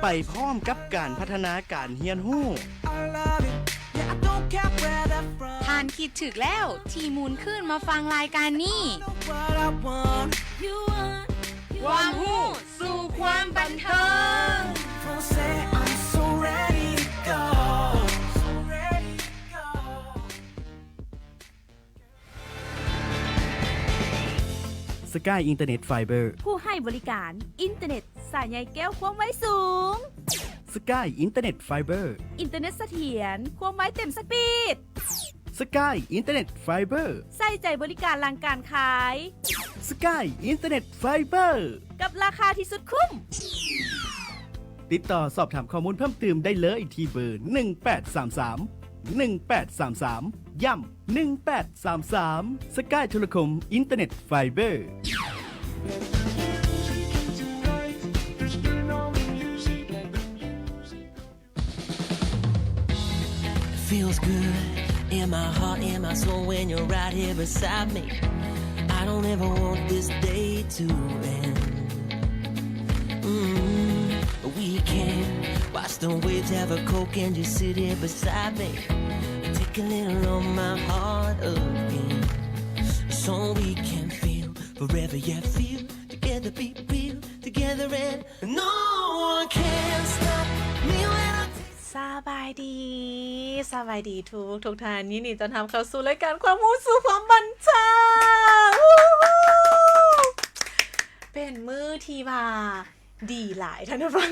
ไปพร้อมกับการพัฒนาการเฮียนฮู้ท่านคิดถึกแล้วที่มูลขึ้นมาฟังรายการนี้ความฮู้สู่ความบันเทิงสกายอินเทอร์เน็ตไฟเบอร์ผู้ให้บริการอินเทอร์เน็ตสายใยแก้วความไวสูงสกายอินเทอร์เน็ตไฟเบอร์อินเทอร์เน็ตเสถียรความไวเต็มสปีดสกายอินเทอร์เน็ตไฟเบอร์ใส่ใจบริการหลังการขายสกายอินเทอร์เน็ตไฟเบอร์กับราคาที่สุดคุ้มติดต่อสอบถามข้อมูลเพิ่มเติมได้เลยที่เบอร์1833ย้ำ1833สกายโทรคมอินเทอร์เน็ตไฟเบอร์ Feels good in my heart, in my soul when you're right here beside me. I don't ever want this day to end. We can watch the waves, have a Coke and just sit here beside me. Take a little of my heart again, so we can feel forever. Yeah, feel together, be real together, and no one can stop me when I.สบายดีทุกท่านยินดีต้อนรับเข้าสู่รายการความรู้สู่ความบันเทิงเป็นมื้อที่ว่าดีหลายท่านผู้ฟัง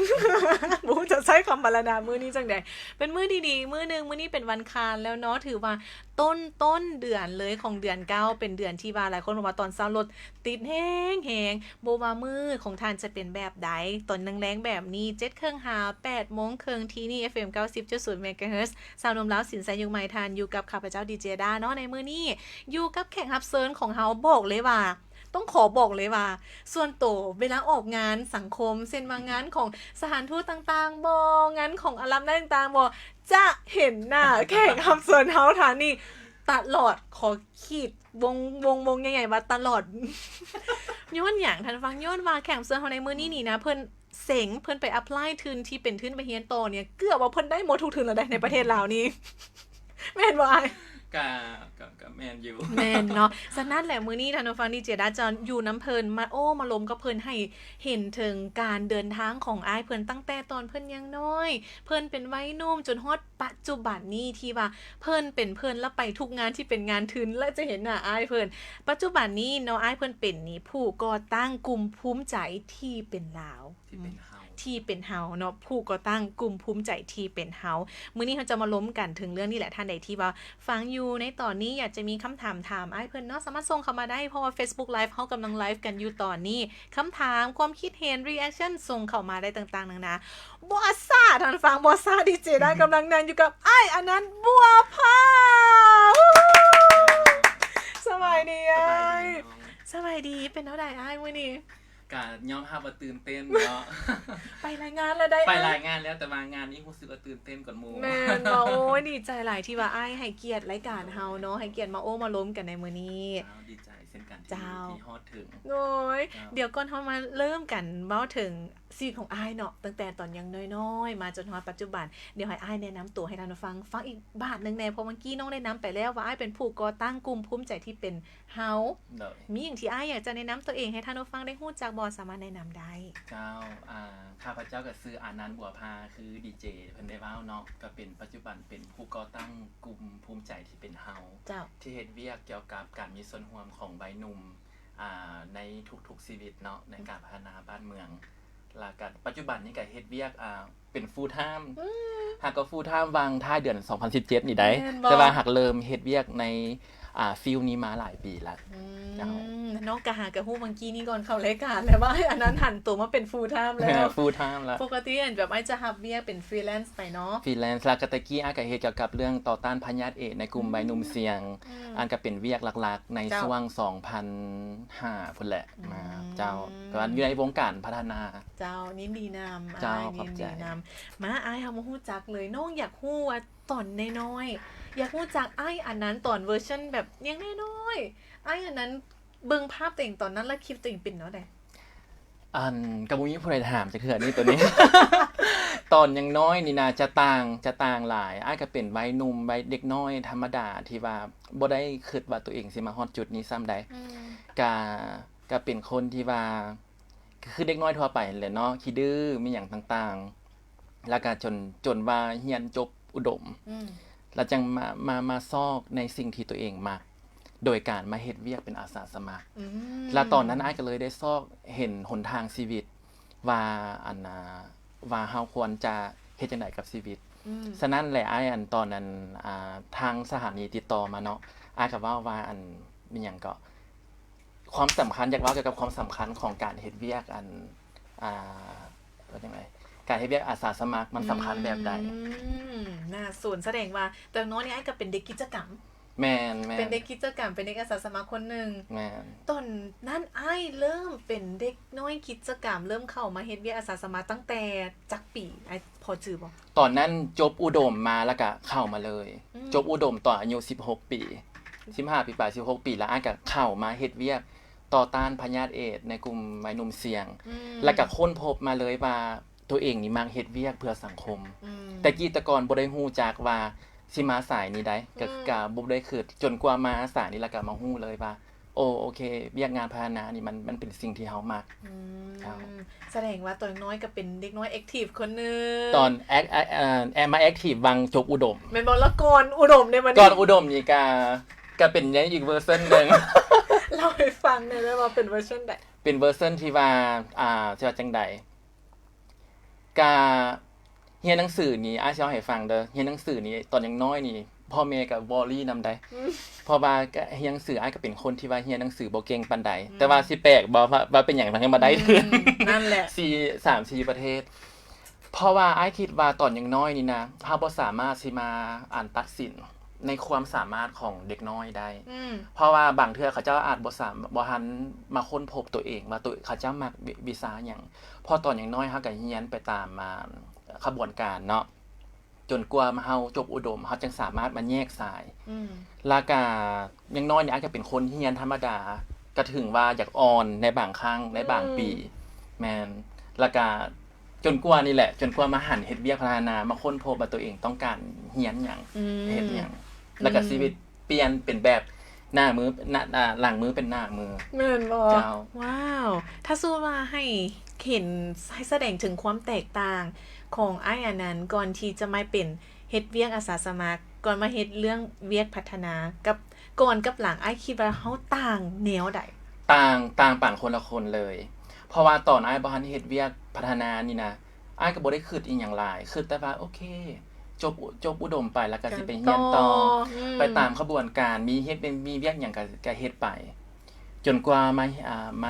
บูจะใช้คำบรรณามื้อนี้จังใดเป็นมื้อดีๆมื้อนึงมื้อนี้เป็นวันคารแล้วเนาะถือว่าต้นเดือนเลยของเดือน9เป็นเดือนที่ว่าหลายคนบอกว่าตอนเช้ารถติดแห้งบ่ว่ามื้อของท่านจะเป็นแบบใดตอนแรงๆแบบนี้ 7:30 น 8:00 นที่นี่ FM 90.0 MHz สาวนมลาวสินสายยุคใหม่ทานอยู่กับข้าพเจ้าดีเจดาเนาะในมื้อนี้อยู่กับแขกรับเชิญของเฮาบอกเลยว่าต้องขอบอกเลยว่าส่วนตัวเวลาออกงานสังคมเช่นว่างานของสถานทูตต่างๆบ่งานของอลัมได้ต่างๆบ่จะเห็นหน้าแขกรับเชิญเฮาท่านนี่ตลอดขอขีดวงใหญ่ๆว่าตลอดย้อนหยังท่านฟังย้อนว่าแขกรับเชิญเฮาในมื้อนี้นี่นะเพิ่นเสงเพิ่นไปอัพไลน์ทุนที่เป็นทุนไปเรียนต่อเนี่ยเกือบว่าเพิ่นได้หมดทุกทุนแล้วได้ในประเทศลาวนี่แม่นบ่อ้ายกับแมนอยู่แมนเนาะฉะนั้นแหละมื้อนี้ท่านผู้ฟังดีเจดาจะอยู่น้ำเพิ่นมาลมกับเพิ่นให้เห็นถึงการเดินทางของอ้ายเพิ่นตั้งแต่ตอนเพิ่นยังน้อยเพิ่นเป็นวัยหนุ่มจนฮอดปัจจุบันนี้ที่ว่าเพิ่นเป็นเพิ่นแล้วไปทุกงานที่เป็นงานทุนและจะเห็นหน้าอ้ายเพิ่นปัจจุบันนี้เนาะอ้ายเพิ่นเป็นนี่ผู้ก่อตั้งกลุ่มภูมิใจที่เป็นลาวที่เป็นเฮาเนาะผู้ก่อตั้งกลุ่มภูมิใจที่เป็นเฮามื้อนี้เราจะมาล้มกันถึงเรื่องนี้แหละท่านใดที่ว่าฟังอยู่ในตอนนี้อยากจะมีคำถามถามอ้ายเพิ่นเนาะสามารถส่งเข้ามาได้เพราะว่า Facebook Live เฮากำลังไลฟ์กันอยู่ตอนนี้คำถามความคิดเห็น reaction ส่งเข้ามาได้ต่างๆนาบ่ซ่าท่านฟังบ่ซ่าดีเจได้กำลังนั่งอยู่กับอ้ายอันนั้นบัวพาสบายดีอ้ายสบายดีเป็นเท่าใดอ้ายมื้อนี้กะยอมรับว่าตื่นเต้นเนาะไปรายงานแล้วได้ไปรายงานแล้วแต่มางานนี้รู้สึกว่าตื่นเต้นกว่าหมู่แม่นโอ้ยดีใจหลายที่ว่าอ้ายให้เกียรติรายการเฮาเนาะให้เกียรติมามาล้มกันในมื้อนี้ดีใจเช่นกันที่ฮอดถึงโอ้ยเดี๋ยวก่อนเฮามาเริ่มกันเว้าถึงชีวิตของอ้ายเนาะตั้งแต่ตอนยังน้อยๆมาจนฮอดปัจจุบันเดี๋ยวให้อ้ายแนะนำตัวให้ท่านผู้ฟังอีกบาทนึงแน่เพราะเมื่อกี้น้องได้นำไปแล้วว่าอ้ายเป็นผู้ก่อตั้งกลุ่มภูมิใจที่เป็นเฮามีหยังที่อ้ายอยากจะแนะนำตัวเองให้ท่านผู้ฟังได้ฮู้จักบ่สามารถแนะนำได้เจ้าข้าพเจ้าก็ชื่ออานันต์บัวพาคือดีเจเพิ่นได้เว้าเนาะก็เป็นปัจจุบันเป็นผู้ก่อตั้งกลุ่มภูมิใจที่เป็นเฮาที่เฮ็ดเวียกเกี่ยวกับการมีส่วนร่วมของวัยหนุ่มในทุกๆชีวิตเนาะในการพัฒนาบ้านเมืองแล้วก็ปัจจุบันนี้ก็เฮ็ดเวียกเป็น full time หากก็ full time วางท้ายเดือน2017นี่ได้แต่ว่าหากเริ่มเฮ็ดเวียกในฟิลนี้มาหลายปีแล้วน้องกะหากะฮู้เมื่อกี้นี่ก่อนเข้ารายการแล้วว่าอันนั้นหันตัวมาเป็น full time แล้ว full time แล้วปกติแบบไอ้จะรับเวียกเป็น freelance ไปเนาะ freelance แล้วก็ตะกี้ก็เฮ็ดเกี่ยวกับเรื่องต่อต้านพยาธิเอดส์ในกลุ่มวัยหนุ่มเสี่ยงอันก็เป็นเวียกหลักๆในช่วง2005พุ่นแหละเจ้าก็อยู่ในวงการพัฒนาเจ้านี่ดีนำเจ้าขอบใจมาอ้ายเฮามาฮู้จักเลยน้องอยากฮู้ว่าตอนน้อยๆอยากฮู้จักอ้ายอันนั้นตอนเวอร์ชันแบบยังน้อยๆอ้ายอันนั้นเบิ่งภาพตัวเองตอนนั้นแล้วคลิปตัวเองเป็นเนาะได้ ก็บ่มีผู้ใดถามจักเทื่อนี่ตัวนี้ ตอนยังน้อยนี่นะจะต่างหลายอ้ายก็เป็นวัยหนุ่มวัยเด็กน้อยธรรมดาที่ว่าบ่ได้คิดว่าตัวเองสิมาฮอดจุดนี้ซ้ำใดก็เป็นคนที่ว่าคือเด็กน้อยทั่วไปแหละเนาะขี้ดื้อมีหยังต่างๆแล้วก็จนว่าเรียนจบอุดมแล้วจังมาซอกในสิ่งที่ตัวเองมักโดยการมาเฮ็ดเวียกเป็นอาสาสมัครแล้วตอนนั้นอ้ายก็เลยได้ซอกเห็นหนทางชีวิตว่าว่าเฮาควรจะเฮ็ดจังไดกับชีวิตฉะนั้นแหละอ้ายตอนนั้นทางสถานีติดต่อมาเนาะอ้ายก็ว่ามีหยังก็ความสำคัญอยากเว้าเกี่ยวกับความสำคัญของการเฮ็ดเวียกว่าจังไดการเฮ็ดเวียกอาสาสมัครมันสำคัญแบบใดน่าส่วนแสดงว่าแต่น้อยนี่อ้ายก็เป็นเด็กกิจกรรมแม่นเป็นเด็กกิจกรรมเป็นเด็กอาสาสมัครคนนึงแม่นตอนนั้นอ้ายเริ่มเป็นเด็กน้อยกิจกรรมเริ่มเข้ามาเฮ็ดเวียกอาสาสมัครตั้งแต่จักปีอ้ายพอจื้อบ่ตอนนั้นจบอุดมมาแล้วก็เข้ามาเลยจบอุดมตอนอายุ16ปี15ปีปลาย16ปีแล้วอ้ายก็เข้ามาเฮ็ดเวียกต่อต้านพยาธิเอดส์ในกลุ่มวัยหนุ่มเสี่ยงแล้วก็ค้นพบมาเลยว่าตัวเองนี่มักเฮ็ดเวียกเพื่อสังคมแต่กี้แต่ก่อนบ่ได้ฮู้จักว่าสิมาสายนี้ได้ก็บ่ได้คิดจนกว่ามาสายนี้แล้วก็มาฮู้เลยว่าโอเคเวียกงานพาหนะนี่มันเป็นสิ่งที่เฮามักแสดงว่าตัวน้อยก็เป็นเด็กน้อยแอคทีฟคนนึงตอนมาแอคทีฟวังจบอุดมแม่นบ่ละก่อนอุดมเนี่ยมันก่อนอุดมนี่ก็เป็นอีกเวอร์ชันนึงเล่าให้ฟังหน่อยได้ว่าเป็นเวอร์ชันใดเป็นเวอร์ชันที่ว่าจะว่าจังได๋ก็เรียนหนังสือนี่อ้ายสิเว้าให้ฟังเด้อเรียนหนังสือนี่ตอนยังน้อยนี่พ่อแม่ก็วอรี่นำได้เพราะว่าก็เรียนหนังสืออ้ายก็เป็นคนที่ว่าเรียนหนังสือบ่เก่งปานใดแต่ว่าสิแปลกบ่ว่าเป็นหยังมันมาได้ถึงนั่นแหละ4 ประเทศเพราะว่าอ้ายคิดว่าตอนยังน้อยนี่นะเฮาบ่สามารถสิมาตัดสินในความสามารถของเด็กน้อยได้เพราะว่าบางเทื่อเขาเจ้าอาจบ่ทันมาค้นพบตัวเองว่าตัวเขาเจ้ามักวิชาหยังพอตอนยังน้อยเฮาก็เรียนไปตามมาขบวนการเนาะจนกว่าเฮาจบอุดมเฮาจึงสามารถมาแยกสายแล้วก็ยังน้อยนี่อาจจะเป็นคนเรียนธรรมดาก็ถึงว่าอยากอ่อนในบางครั้งในบางปีแม่นแล้วก็จนกว่านี่แหละจนกว่ามาหันเฮ็ดเวียกพัฒนามาค้นพบว่าตัวเองต้องการเรียนหยังเฮ็ดหยังแล้วก็ชีวิตเปลี่ยนเป็นแบบหน้ามือหลังมือเป็นหน้ามือแม่นบ่ว้าวถ้าสู้ว่าให้เห็นให้แสดงถึงความแตกต่างของอ้ายอันนั้นก่อนที่จะมาเป็นเฮ็ดเวียกอาสาสมัครก่อนมาเฮ็ดเรื่องเวียกพัฒนากับก่อนกับหลังอ้ายคิดว่าเฮาต่างแนวใดต่างปานคนละคนเลยเพราะว่าตอนอ้ายบ่ทันเฮ็ดเวียกพัฒนานี่นะอ้ายก็บ่ได้คิดอีหยังหลายคิดแต่ว่าโอเคจบอุดมไปแล้วก็สิไปเรียนต่อไปตามขบวนการมีเฮ็ดเป็นมีเวียกหยังก็เฮ็ดไปจนกว่าม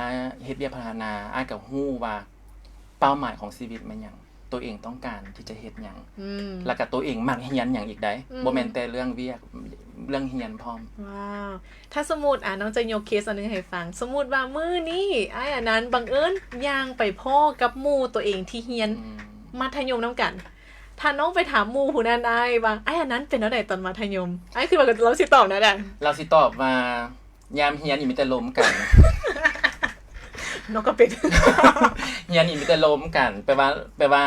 าเฮ็ดเวียกพัฒนาอ้ายก็ฮู้ว่าเป้าหมายของชีวิตมันหยังตัวเองต้องการที่จะเฮ็ดหยังแล้วก็ตัวเองมักเรียนหยังอีกได้บ่แม่นแต่เรื่องเวียกเรื่องเรียนพร้อมว้าวถ้าสมมุติน้องจะยกเคสอันนึงให้ฟังสมมุติว่ามื้อนี้อ้ายอันนั้นบังเอิญย่างไปพ้อกับหมู่ตัวเองที่เรียนมัธยมนำกันถ้าน้องไปถามหมู่ผู้นั้นอ้ายว่าอ้ายอันนั้นเป็นจังได๋ตอนมัธยมอ้ายคือว่าเราสิตอบนะได้เราสิตอบว่ายามเรียนนี่มีแต่ล้มกันน้องก็เป็นเรียนนี่มีแต่ล้มกันแปลว่า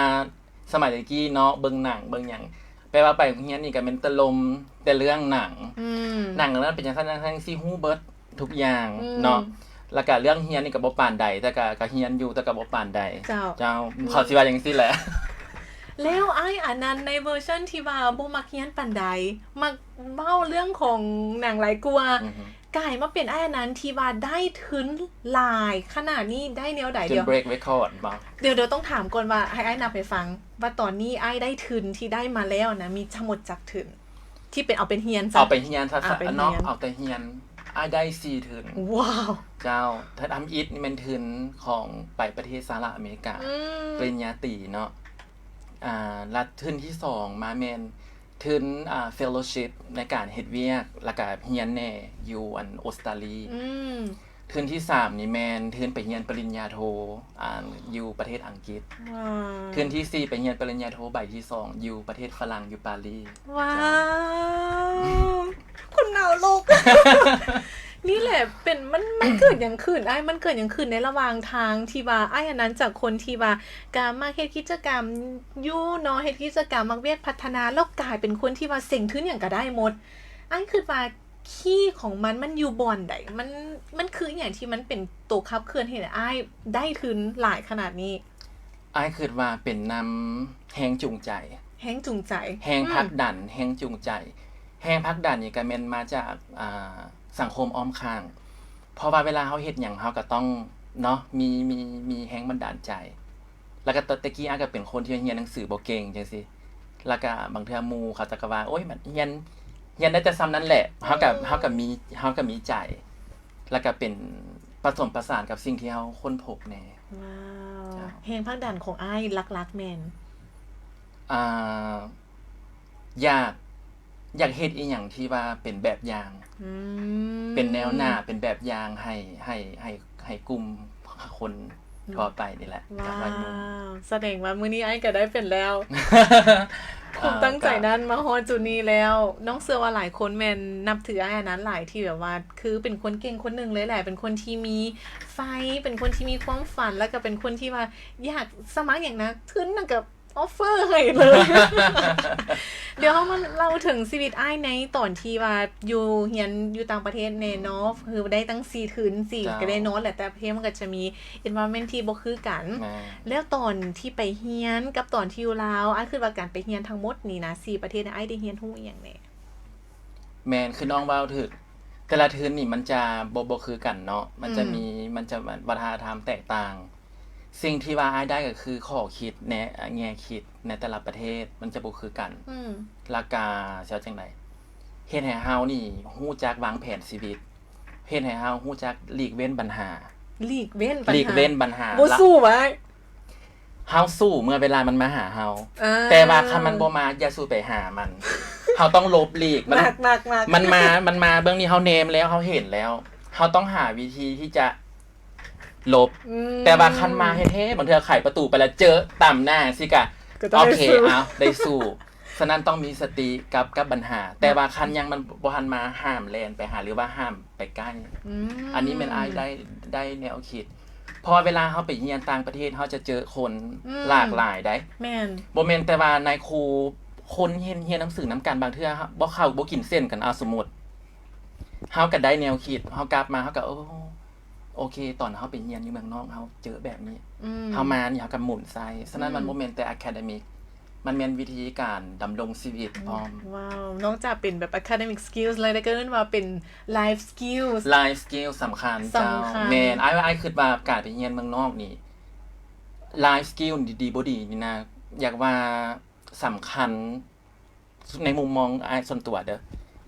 สมัยตะกี้เนาะเบิ่งหนังเบิ่งหยังแปลว่าไปเรียนนี่ก็เป็นแต่ล้มแต่เรื่องหนังนั้นเป็นจังซั่นทั้งสิฮู้เบิดทุกอย่างเนาะแล้วก็เรื่องเรียนนี่ก็บ่ปานใดแต่ก็เรียนอยู่แต่ก็บ่ปานใดเจ้าขอสิว่าจังซี่แหละแล้วอ้ายอันนั้นในเวอร์ชันที่ว่าบ่มักเรียนปานใดมักเว้าเรื่องของหนังหลายกว่ากลายมาเป็นอ้ายอันนั้นที่ว่าได้ถึงหลายขนาดนี้ได้แนวใดเดียว break record บ่เดี๋ยวต้องถามก่อนว่าให้อ้ายนับให้ฟังว่าตอนนี้อ้ายได้ถึงที่ได้มาแล้วนะมีทั้งหมดจักถึงที่เป็นเอาเป็นเรียนซะเอาไปเรียนซะเนาะเอาแต่เรียนอ้ายได้4ถึงว้าวเจ้าถ้าทำอิฐนี่มันถึงของไปประเทศสหรัฐอเมริกาปริญญาตรีเนาะรัฐทุนที่2มาแม่นทุนfellowship ในการเฮ็ดเวียกแล้วก็เรียนแน่อยู่ออสเตรเลียทุนที่3นี่แม่นทุนไปเรียนปริญญาโทอยู่ประเทศอังกฤษทุนที่4ไปเรียนปริญญาโทใบที่2อยู่ประเทศฝรั่งอยู่ปารีสว้าวคุณหนาวลูก นี่แหละเป็นมันเกิดอย่างขึ้นมันเกิดอย่างขึ้นในระหว่างทางที่ว่าอันนั้นจากคนที่ว่าการมาเฮ็ดกิจกรรมอยู่เนาะเฮ็ดกิจกรรมมักเวียกพัฒนาแล้วกลายเป็นคนที่ว่าเซ็งทึ้นอย่างก็ได้หมดคือว่าขี้ของมันอยู่บ่อนใดมันคืออย่างที่มันเป็นตัวขับเคลื่อนให้ได้ทึ้นหลายขนาดนี้คิดว่าเป็นนำแฮงจูงใจแฮงจูงใจแฮงผลักดันแฮงจูงใจแฮงผลักดันนี่ก็แม่นมาจากสังคมอ้อมข้างเพราะว่าเวลาเฮาเฮ็ดหยังเฮาก็ต้องเนาะมีแฮงบันดาลใจแล้วก็ตะกี้ก็เป็นคนที่เรียนหนังสือบ่เก่งจังซี่แล้วก็บางเทื่อหมู่เขาจะก็ว่าโอ๊ยมันเรียนได้แต่ซ้ำนั้นแหละเฮาก็มีใจแล้วก็เป็นผสมประสานกับสิ่งที่เฮาค้นพบแน่ว้าวแฮงผลักดันของลักๆแม่นอยากเฮ็ดอีหยังที่ว่าเป็นแบบอย่างเป็นแนวหน้าเป็นแบบอย่างให้กลุ่มคนต่อไปนี่แหละจากวัยรุ่นแสดงว่ามื้อนี้ก็ได้เป็นแล้วผมตั้งใจนั้นมาฮอดจุดนี้แล้วน้องเชื่อว่าหลายคนแม่นนับถืออันนั้นหลายที่แบบว่าคือเป็นคนเก่งคนนึงเลยแหละเป็นคนที่มีไฟเป็นคนที่มีความฝันแล้วก็เป็นคนที่ว่าอยากสมัครอย่างนั้นทึ้นนั่นกับออฟเฟอร์ให้เลย เดี๋ยวเรามาเล่าถึงชีวิตในตอนที่ว่าอยู่เรียนอยู่ต่างประเทศแน่เนาะคือได้ตั้ง4คืน4ก็ได้นอนแหละแต่ประเทศมันก็จะมี environment ที่บ่คือกันแล้วตอนที่ไปเรียนกับตอนที่อยู่ลาวคือว่าการไปเรียนทั้งหมดนี่นะ4ประเทศได้เรียนฮู้อีหยังแน่แม่นคือน้องเว้าถึกแต่ละทืนนี่มันจะบ่คือกันเนาะมันจะวัฒนธรรมแตกต่างสิ่งที่ว่าได้ก็คือข้อคิดแง่คิดในแต่ละประเทศมันจะบ่คือกันหลักการเสียจังได๋เฮ็ดให้เฮานี่ฮู้จักวางแผนชีวิตเฮ็ดให้เฮาฮู้จักหลีกเว้นปัญหาบ่สู้ไว้เฮาสู้เมื่อเวลามันมาหาเฮาแต่ว่าคันมันบ่มาอย่าสู้ไปหามันเฮาต้องลบหลีกมันมาเบื้องนี้เฮาเนมแล้วเฮาเห็นแล้วเฮาต้องหาวิธีที่จะลบแต่ว่าคันมาเท่ๆบางเทื่อไขประตูไปแล้วเจอต่ำหน้าสิกะโอเคเอาได้สู้ฉะนั้นต้องมีสติกับปัญหาแต่ว่าคันยังมันบ่ทันมาห้ามแล่นไปหาหรือว่าห้ามไปใกล้อันนี้แม่นได้แนวคิดพอเวลาเฮาไปเรียนต่างประเทศเฮาจะเจอคนหลากหลายได้แม่นบ่แม่นแต่ว่านายครูคนเรียนหนังสือนํกันบางเทื่อบ่เข้าบ่กินเส้นกันสมมุติเฮาก็ได้แนวคิดเฮากลับมาเฮาก็โอเคตอนเฮาไปเรียนอยู่เมืองนอกเฮาเจอแบบนี้เฮามานี่เฮาก็หมุนใส่ฉะนั้นมันบ่แม่นแต่อะคาเดมิกมันแม่นวิธีการดำรงชีวิตพร้อมว้าวนอกจากเป็นแบบ academic skills เลยแล้วก็ว่าเป็น life skills สำคัญเจ้าแม่นอ้ายคิดว่าการไปเรียนเมืองนอกนี่ life skill ดีๆบ่ดีนี่นะอยากว่าสำคัญในมุมมองอ้ายส่วนตัวเด้อ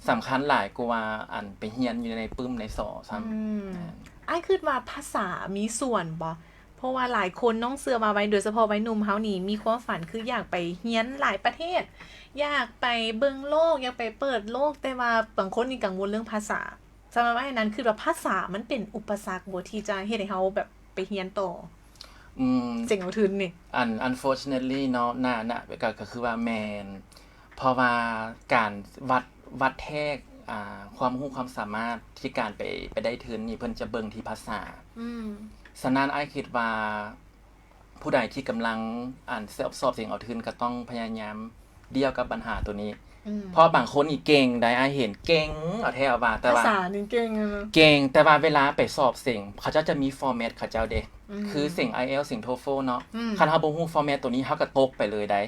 สำคัญหลายกว่าอันไปเรียนอยู่ในปึ้มในสอซ้ำคิดว่าภาษามีส่วนบ่เพราะว่าหลายคนน้องเสือมาไว้โดยเฉพาะวัยหนุ่มเฮานี่มีความฝันคืออยากไปเรียนหลายประเทศอยากไปเบิ่งโลกอยากไปเปิดโลกแต่ว่าบางคนนี่กังวลเรื่องภาษาสำหรับอันนั้นคือว่าภาษามันเป็นอุปสรรคบ่ที่จะเฮ็ดให้เฮาแบบไปเรียนต่อเจ๋งเอาทึนนี่unfortunately เนาะน่ะก็คือว่าแม่นเพราะว่าการวัดแทกความรู้ความสามารถที่การไปได้ทึนนี่เพิ่นจะเบิ่งที่ภาษาฉะนั้นอ้ายคิดว่าผู้ใดที่กำลังสอบสิ่งเอาทึนก็ต้องพยายามเดียวกับปัญหาตัวนี้เพราะบางคนนี่เก่งได้อ้ายเห็นเก่งเอาแท้เอาว่าแต่ว่าภาษานี่เก่งแต่ว่าเวลาไปสอบสิ่งเขาจะมีฟอร์แมตเขาเจ้าเด้คือสิ่ง IELTS สิ่ง TOEFL เนาะคันเฮาบ่ฮู้ฟอร์แมตตัวนี้เฮาก็ตกไปเลยได้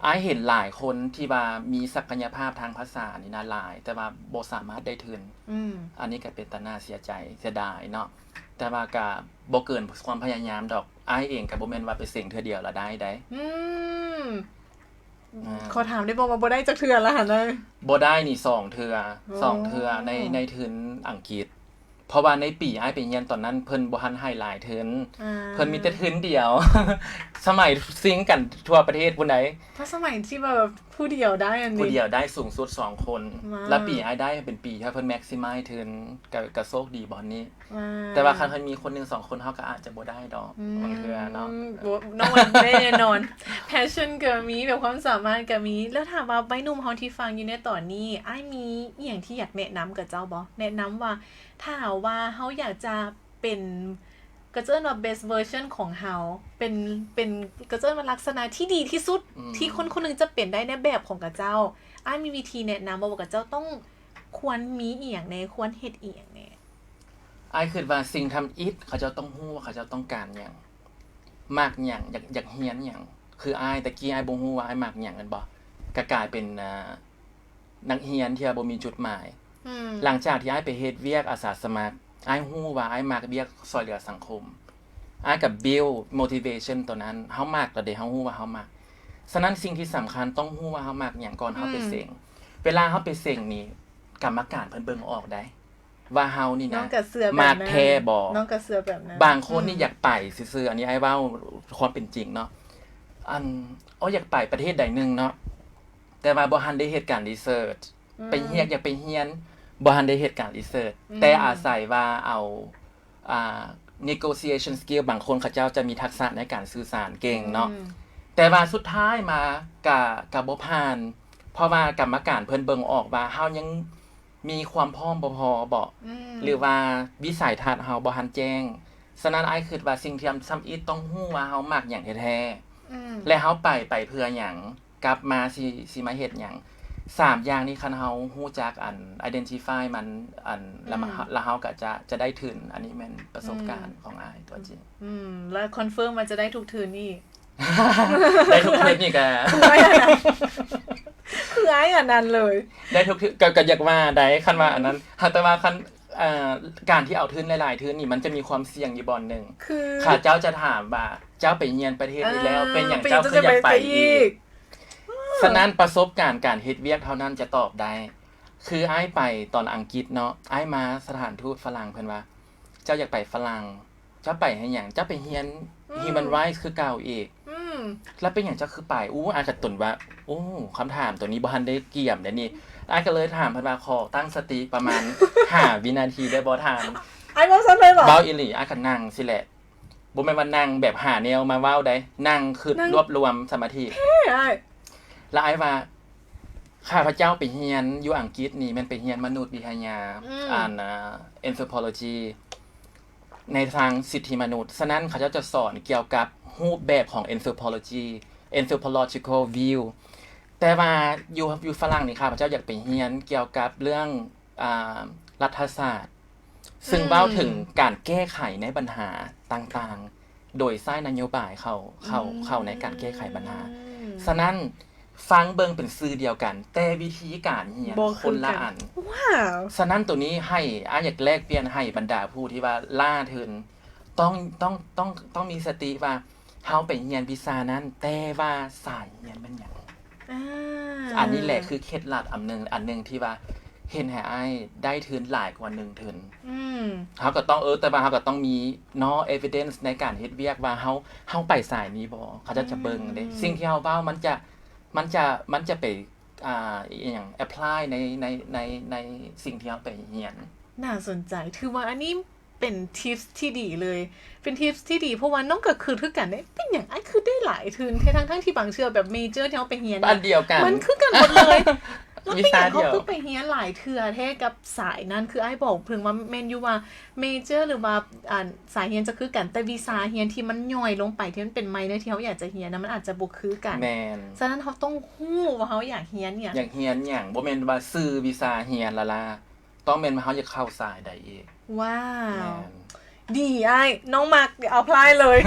อ้ายเห็นหลายคนที่ว่ามีศักยภาพทางภาษานี่นะหลายแต่ว่าบ่สามารถได้ทึนอันนี้ก็เป็นตาน่าเสียใจเสียดายเนาะแต่ว่าก็บ่เกินความพยายามดอกอ้ายเองก็บ่แม่นว่าไปเสี่ยงเทื่อเดียวแล้วได้ขอถามได้บ่ว่าบ่ได้จักเทื่อแล้วหั่นเด้อบ่ได้นี่2เทื่อในทึนอังกฤษเพราะว่าในปีอ้ายไปเรียนตอนนั้นเพิ่นบ่ทันให้หลายทึนเพิ่นมีแต่ทึนเดียวสมัยซิงกันทั่วประเทศพุ่นใดถ้าสมัยที่แบบผู้เดียวได้อันนี้ผู้เดียวได้สูงสุด2คนแล้วปีอ้ายได้เป็นปีที่เพิ่นแม็กซิมัยทึนก็โชคดีบ่นี้แต่ว่าคันเพิ่นมีคนนึง2คนเฮาก็อาจจะบ่ได้ดอกบางเทื่อเนาะน้องแน่นอนแผ passion ก็มีแบบความสามารถก็มีแล้วถามว่าใบหนุ่มเฮาที่ฟังอยู่ในตอนนี้อ้ายมีอีหยังที่อยากแนะนำกับเจ้าบ่แนะนำว่าถ้าว่าเฮาอยากจะเป็นก็เจิ้นว่า best version ของเฮาเป็นก็เจิ้นว่าลักษณะที่ดีที่สุดที่คนคนนึงจะเป็นได้ในแบบของกับเจ้าอ้ายมีวิธีแนะนำว่ากับเจ้าต้องควรมีอีหยังแน่ควรเฮ็ดอีหยังแน่อ้ายคิดว่าสิ่งทำอิฐเขาจะต้องฮู้ว่าเขาจะต้องการหยังมากหยังอยากเรียนหยังคืออ้ายตะกี้อ้ายบ่ฮู้ว่าอ้ายมักหยังกันบ่ก็กลายเป็นนักเรียนที่บ่มีจุดหมายหลังจากที่อ้ายไปเฮ็ดเวียกอาสาสมัครอ้ายฮู้ว่าอ้ายมักเวียกช่วยเหลือสังคมอ้ายก็ build motivation ตัวนั้นเฮามักแล้วเด้เฮาฮู้ว่าเฮามักฉะนั้นสิ่งที่สำคัญต้องฮู้ว่าเฮามักหยังก่อนเฮาไปเซ็งเวลาเฮาไปเซ็งนี่กรรมการเพิ่นเบิ่งออกได้ว่าเฮานี่นะมักแท้บ่น้องก็เสือแบบนั้นบางคนนี่อยากไปซื่อๆอันนี้อ้ายเว้าความเป็นจริงเนาะอยากไปประเทศใดนึงเนาะแต่ว่าบ่ทันได้เฮ็ดการรีเสิร์ชไปเรียนอยากไปเรียนบ่ทันได้เฮ็ดการรีเสิร์ชแต่อาศัยว่าเอาnegotiation skill บางคนเขาเจ้าจะมีทักษะในการสื่อสารเก่งเนาะแต่ว่าสุดท้ายมาก็บ่ผ่านเพราะว่ากรรมการเพิ่นเบิ่งออกว่าเฮายังมีความพร้อมบ่พอบ่หรือว่าวิสัยทัศน์เฮาบ่ทันแจ้งฉะนั้นอ้ายคิดว่าสิ่งที่ทำอีต้องฮู้ว่าเฮามักหยังแท้ๆและเฮาไปเพื่อหยังกลับมาสิมาเฮ็ดหยัง3อย่างนี้คันเฮาฮู้จักidentify มันแล้วเฮาก็จะได้ถึงอันนี้แม่นประสบการณ์ของอ้ายตัวจริงแล้วคอนเฟิร์มมันจะได้ทุกทื่นนี่ได้ทุกทื่นนี่ก็คืออ้ายอันนั้นเลยได้ทุกก็อยากว่าได้คันว่าอันนั้นแต่ว่าคันการที่เอาทื่นหลายๆทื่นนี่มันจะมีความเสี่ยงอยู่บ่อนนึงข้าเจ้าจะถามว่าเจ้าไปเรียนประเทศนี้แล้วเป็นหยังเจ้าคืออยากไปอีกฉะนั้นประสบการณ์การเฮ็ดเวียกเท่านั้นจะตอบได้คืออ้ายไปตอนอังกฤษเนาะอ้ายมาสถานทูตฝรั่งเพิ่นว่าเจ้าอยากไปฝรั่งเจ้าไปให้หยังเจ้าไปเรียน Human Rights คือเก่าอีกแล้วเป็นหยังเจ้าคือไปอ้ายก็ตุ่นว่าคำถามตัวนี้บ่ทันได้เกี่ยมเด้นี่อ้ายก็เลยถามเพิ่นว่าขอตั้งสติประมาณ5วินาทีได้บ่ถามอ้ายบ่ซั้นเลยบ่เว้าอีหลีอ้ายก็นั่งสิแหละบ่แม่นว่านั่งแบบหาแนวมาเว้าได้นั่งคือรวบรวมสมาธิแล้วอ้ายว่าข้าพเจ้าไปเรียนอยู่อังกฤษนี่มันไปเรียนมนุษยวิทยาanthropology ในทางสิทธิมนุษย์ฉะนั้นเขาจะสอนเกี่ยวกับรูปแบบของ anthropological view แต่ว่าอยู่ฝรั่งนี่ข้าพเจ้าอยากไปเรียนเกี่ยวกับเรื่องรัฐศาสตร์ซึ่งเว้าถึงการแก้ไขในปัญหาต่างๆโดยใช้นโยบายเข้าในการแก้ไขปัญหาฉะนั้นฟังเบิ่งเป็นสื่อเดียวกันแต่วิธีการเรียนคนละอันว้าวฉะนั้นตัวนี้ให้อยากแลกเปลี่ยนให้บรรดาผู้ที่ว่าล่าถึงต้องมีสติว่าเฮาไปเรียนวิชานั้นแต่ว่าสายเรียนมันหยังอันนี้แหละคือเคล็ดลับอันนึงที่ว่าเห็นให้อ้ายได้ทุนหลายกว่า1ทุนเฮาก็ต้องแต่ว่าเฮาก็ต้องมีเนาะ evidence ในการเฮ็ดเวียกว่าเฮาไปสายนี้บ่เขาจะเบิ่งเด้สิ่งที่เฮาเว้ามันจะไปอย่าง apply ในสิ่งที่เฮาไปเรียนน่าสนใจถือว่าอันนี้เป็นทิปที่ดีเลยเป็นทิปที่ดีเพราะว่าน้องก็คือกันได้เป็นหยังอ้ายคือได้หลายทุนทั้งที่บางเชื่อแบบเมเจอร์ที่เฮาไปเรียนอันเดียวกันมันคือกันหมดเลยแล้วเป็นอย่างเขาคือไปเรียนหลายเทื่อแท้กับสายนั้นคืออ้ายบอกเพิ่งว่าแม่นอยู่ว่าเมเจอร์หรือว่าสายเรียนจะคือกันแต่วิชาเรียนที่มันย่อยลงไปที่มันเป็นไมเนอร์ที่เฮาอยากจะเรียนนะมันอาจจะบ่คือกันแม่นฉะนั้นเฮาต้องฮู้ว่าเฮาอยากเรียนเนี่ยอยากเรียนหยังบ่แม่นว่าซื้อวิชาเรียนละต้องแม่นว่าเฮาอยากเข้าสายใดอีกว้าวดีอ้ายน้องมักเอาพลายเลย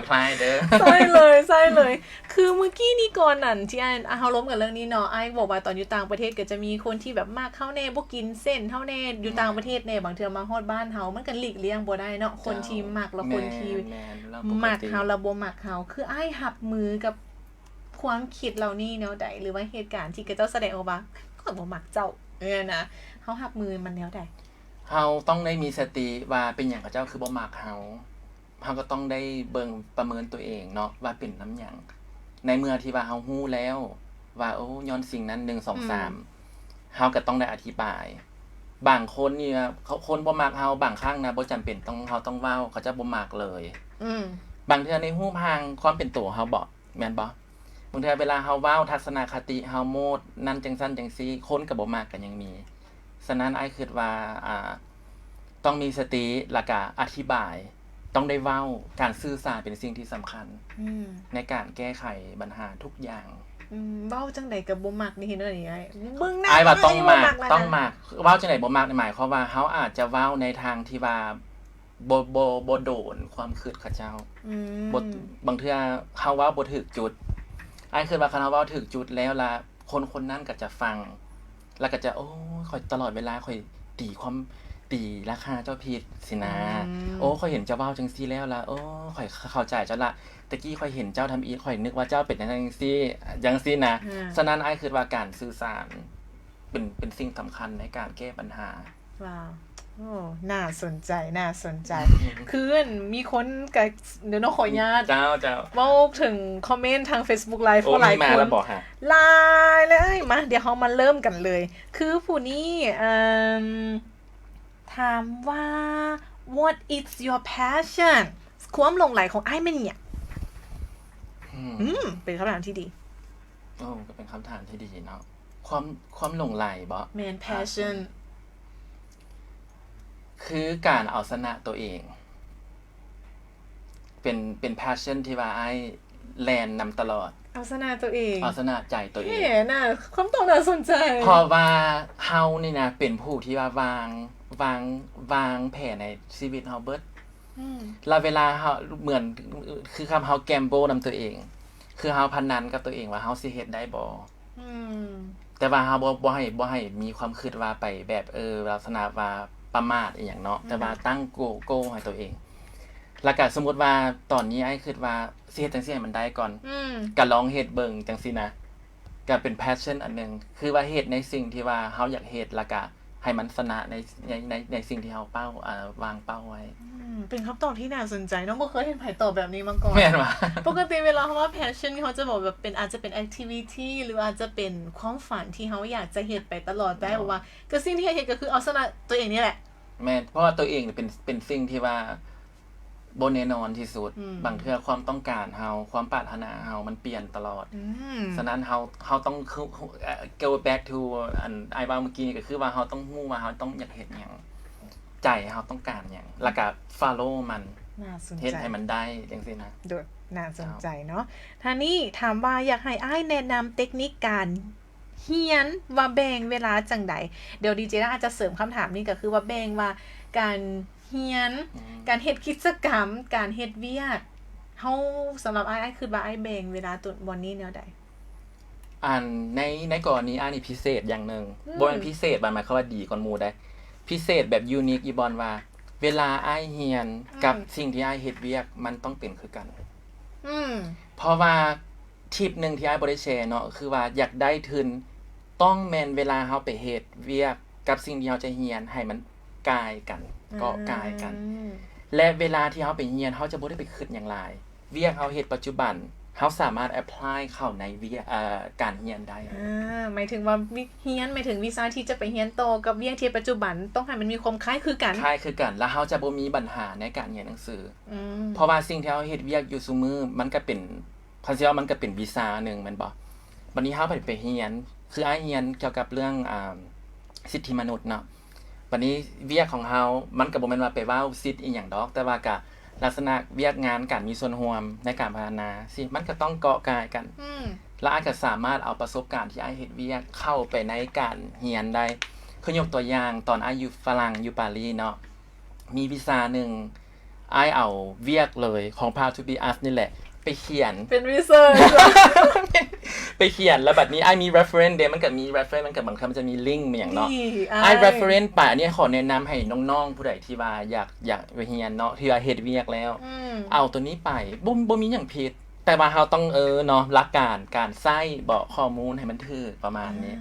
พลายเด้อใช่เลยคือเมื่อกี้นี่ก่อนนั่นที่เฮาล้มกันเรื่องนี้เนาะอ้ายบอกว่าตอนอยู่ต่างประเทศก็จะมีคนที่แบบมากเข้าแน่บ่กินเส้นเท่าแน่อยู่ต่างประเทศแน่บางเทื่อมาฮอดบ้านเฮามันก็หลีกเลี่ยงบ่ได้เนาะคนที่มักแล้วคนที่มักเฮาแล้วบ่มักเฮาคืออ้ายรับมือกับความคิดเหล่านี้แนวใดหรือว่าเหตุการณ์ที่เจ้าแสดงออกมาก็บ่มักเจ้านะเฮารับมือมันแนวใดเฮาต้องได้มีสติว่าเป็นหยังเขาเจ้าคือบ่มักเฮาก็ต้องได้เบิ่งประเมินตัวเองเนาะว่าเป็นนำหยังในเมื่อที่ว่าเฮาฮู้แล้วว่าย้อนสิ่งนั้น1 2 3เฮาก็ต้องได้อธิบายบางคนนี่เขาคนบ่มักเฮาบางครั้งนะบ่จำเป็นต้องเฮาต้องเว้าเขาจะบ่มักเลยบางเทื่อในฮู้ทางความเป็นตัวเฮาบ่ แม่นบ่บางเทื่อเวลาเฮาเว้าทัศนคติเฮาโมดนั่นจังซั่นจังซี่คนก็บ่มักก็ยังมีฉะนั้นอ้ายคิดว่าต้องมีสติแล้วก็อธิบายต้องได้เว้าการสื่อสารเป็นสิ่งที่สำคัญในการแก้ไขปัญหาทุกอย่างเว้าจังได๋ก็บ่มักนี่เห็นได้ไงเบิ่งหน้า อ้ายว่าต้องมักเว้าจังได๋บ่มักหมายความว่าเฮาอาจจะเว้าในทางที่ว่าบ่โดนความคิดเขาเจ้าบางเทื่อเฮาเว้าบ่ถูกจุดอ้ายคิดว่าคันเฮาเว้าถูกจุดแล้วล่ะคนนั้นก็จะฟังแล้วก็จะโอ้ข่อยตลอดเวลาข่อยตีราคาเจ้าผิดสินะโอ้ข่อยเห็นเจ้าเว้าจังซี่แล้วล่ะโอ้ข่อยเข้าใจเจ้าละตะกี้ข่อยเห็นเจ้าทำอีข่อยนึกว่าเจ้าเป็นจังซี่นะฉะนั้นอ้ายคิดว่าการสื่อสารเป็นสิ่งสำคัญในการแก้ปัญหาว้าวโอ้น่าสนใจคือมีคนก็เดี๋ยวน้องขออนุญาตเจ้าเว้าถึงคอมเมนต์ทาง Facebook Live หลายคนไลน์เลยมาเดี๋ยวเฮามาเริ่มกันเลยคือผู้นี้ถามว่า what is your passion ความหลงใหลของอ้ายแม่นเนี่ยเป็นคำถามที่ดีโอ้ก็เป็นคำถามที่ดีเนาะความหลงใหลบ่แม่น passion คือการเอาชนะตัวเองเป็น passion ที่ว่าอ้ายแล่นนำตลอดเอาชนะตัวเองเอาชนะใจตัวเองน่ะคำตอบน่าสนใจเพราะว่าเฮานี่นะเป็นผู้ที่ว่าวางแผนในชีวิตเฮาเบิดแล้วเวลาเฮาเหมือนคือคำเฮาแกมโบนำตัวเองคือเฮาพนันกับตัวเองว่าเฮาสิเฮ็ดได้บ่แต่ว่าเฮาบ่ให้มีความคิดว่าไปแบบลักษณะว่าประมาทอีหยังเนาะแต่ว่าตั้งโกให้ตัวเองแล้วก็สมมุติว่าตอนนี้อ้ายคิดว่าสิเฮ็ดจังซี่ให้มันได้ก่อนก็ลองเฮ็ดเบิ่งจังซี่นะก็เป็น passion อันนึงคือว่าเฮ็ดในสิ่งที่ว่าเฮาอยากเฮ็ดแล้วก็ให้มันชนะในสิ่งที่เฮาวางเป้าไว้เป็นคำตอบที่น่าสนใจน้องบ่เคยเห็นไผตอบแบบนี้มาก่อนแม่นว่าปกติเวลาเฮาว่า passion เขาจะบอกแบบเป็นอาจจะเป็น activity หรืออาจจะเป็นความฝันที่เฮาอยากจะเฮ็ดไปตลอดได้ว่าก็สิ่งที่เฮ็ดก็คือเอาชนะตัวเองนี่แหละแม่นเพราะว่าตัวเองนี่เป็นสิ่งที่ว่าบ่แน่นอนที่สุดบางเทื่อความต้องการเฮาความปรารถนาเฮามันเปลี่ยนตลอดฉะนั้นเฮาต้องgo back to อันไอ้ว่าเมื่อกี้นี่ก็คือว่าเฮาต้องรู้ว่าเฮาต้องอยากเฮ็ดหยังใจเฮาต้องการหยังแล้วก็ follow มันเฮ็ดให้มันได้จังซี่นะโดดน่าสนใจเนาะท่านี้ถามว่าอยากให้อ้ายแนะนำเทคนิคการเรียนว่าแบ่งเวลาจังได๋เดี๋ยวดีเจอาจจะเสริมคำถามนี้ก็คือว่าแบ่งว่าการเรียนการเฮ็ดกิจกรรมการเฮ็ดเวียกเฮาสำหรับอ้ายคิดว่าอ้ายแบ่งเวลาตัวบ่นี้แนวใดในกรณีนี่พิเศษอย่างนึงบ่แม่นพิเศษหมายความว่าดีกว่าหมู่ได้พิเศษแบบยูนิคอีบอนว่าเวลาอ้ายเรียนกับสิ่งที่อ้ายเฮ็ดเวียกมันต้องเป็นคือกันเพราะว่าทิปนึงที่อ้ายบ่ได้แชร์เนาะคือว่าอยากได้ทุนต้องแม่นเวลาเฮาไปเฮ็ดเวียกกับสิ่งที่เฮาจะเรียนให้มันกายกันเกาะกายกันและเวลาที่เฮาไปเรียนเฮาจะบ่ได้ไปคิดหยังหลายเวียกเฮาเฮ็ดปัจจุบันเฮาสามารถ apply เข้าในเวียกการเรียนได้หมายถึงว่าเรียนหมายถึงวิชาที่จะไปเรียนต่อกับเวียกที่ปัจจุบันต้องให้มันมีความคล้ายคือกันแล้วเฮาจะบ่มีปัญหาในการเรียนหนังสือเพราะว่าสิ่งที่เฮาเฮ็ดเวียกอยู่ซุมื้อมันก็เป็นเขาสิว่ามันก็เป็นวิชานึงแม่นบ่บัดนี้เฮาไปเรียนคืออ้ายเรียนเกี่ยวกับเรื่องสิทธิมนุษย์เนาะบัดนี้เวียกของเฮามันก็บ่แม่นว่าไปเว้าสิทธิ์อีหยังดอกแต่ว่าก็ลักษณะเวียกงานการมีส่วนร่วมในการพัฒนาสิมันก็ต้องเกาะกายกันแล้วอ้ายก็สามารถเอาประสบการณ์ที่อ้ายเฮ็ดเวียกเข้าไปในการเรียนได้คือยกตัวอย่างตอนอ้ายอยู่ฝรั่งอยู่ปารีสเนาะมีวิชานึงอ้ายเอาเวียกเลยของ How to be us นี่แหละไปเขียนเป็นรีเสิร์ชไปเขียนแล้วบัดนี้อ้ายมี reference เด้มันก็มี reference มันก็บางครั้งมันจะมีลิงก์มาอย่างเนาะอ้าย reference ไปอันนี้ขอแนะนำให้น้องๆผู้ใดที่ว่าอยากไปเรียนเนาะที่ว่าเฮ็ดเวียกแล้วเอาตัวนี้ไปบ่มีหยังผิดแต่ว่าเฮาต้องเนาะหลักการใช้บอกข้อมูลให้มันถูกประมาณนี้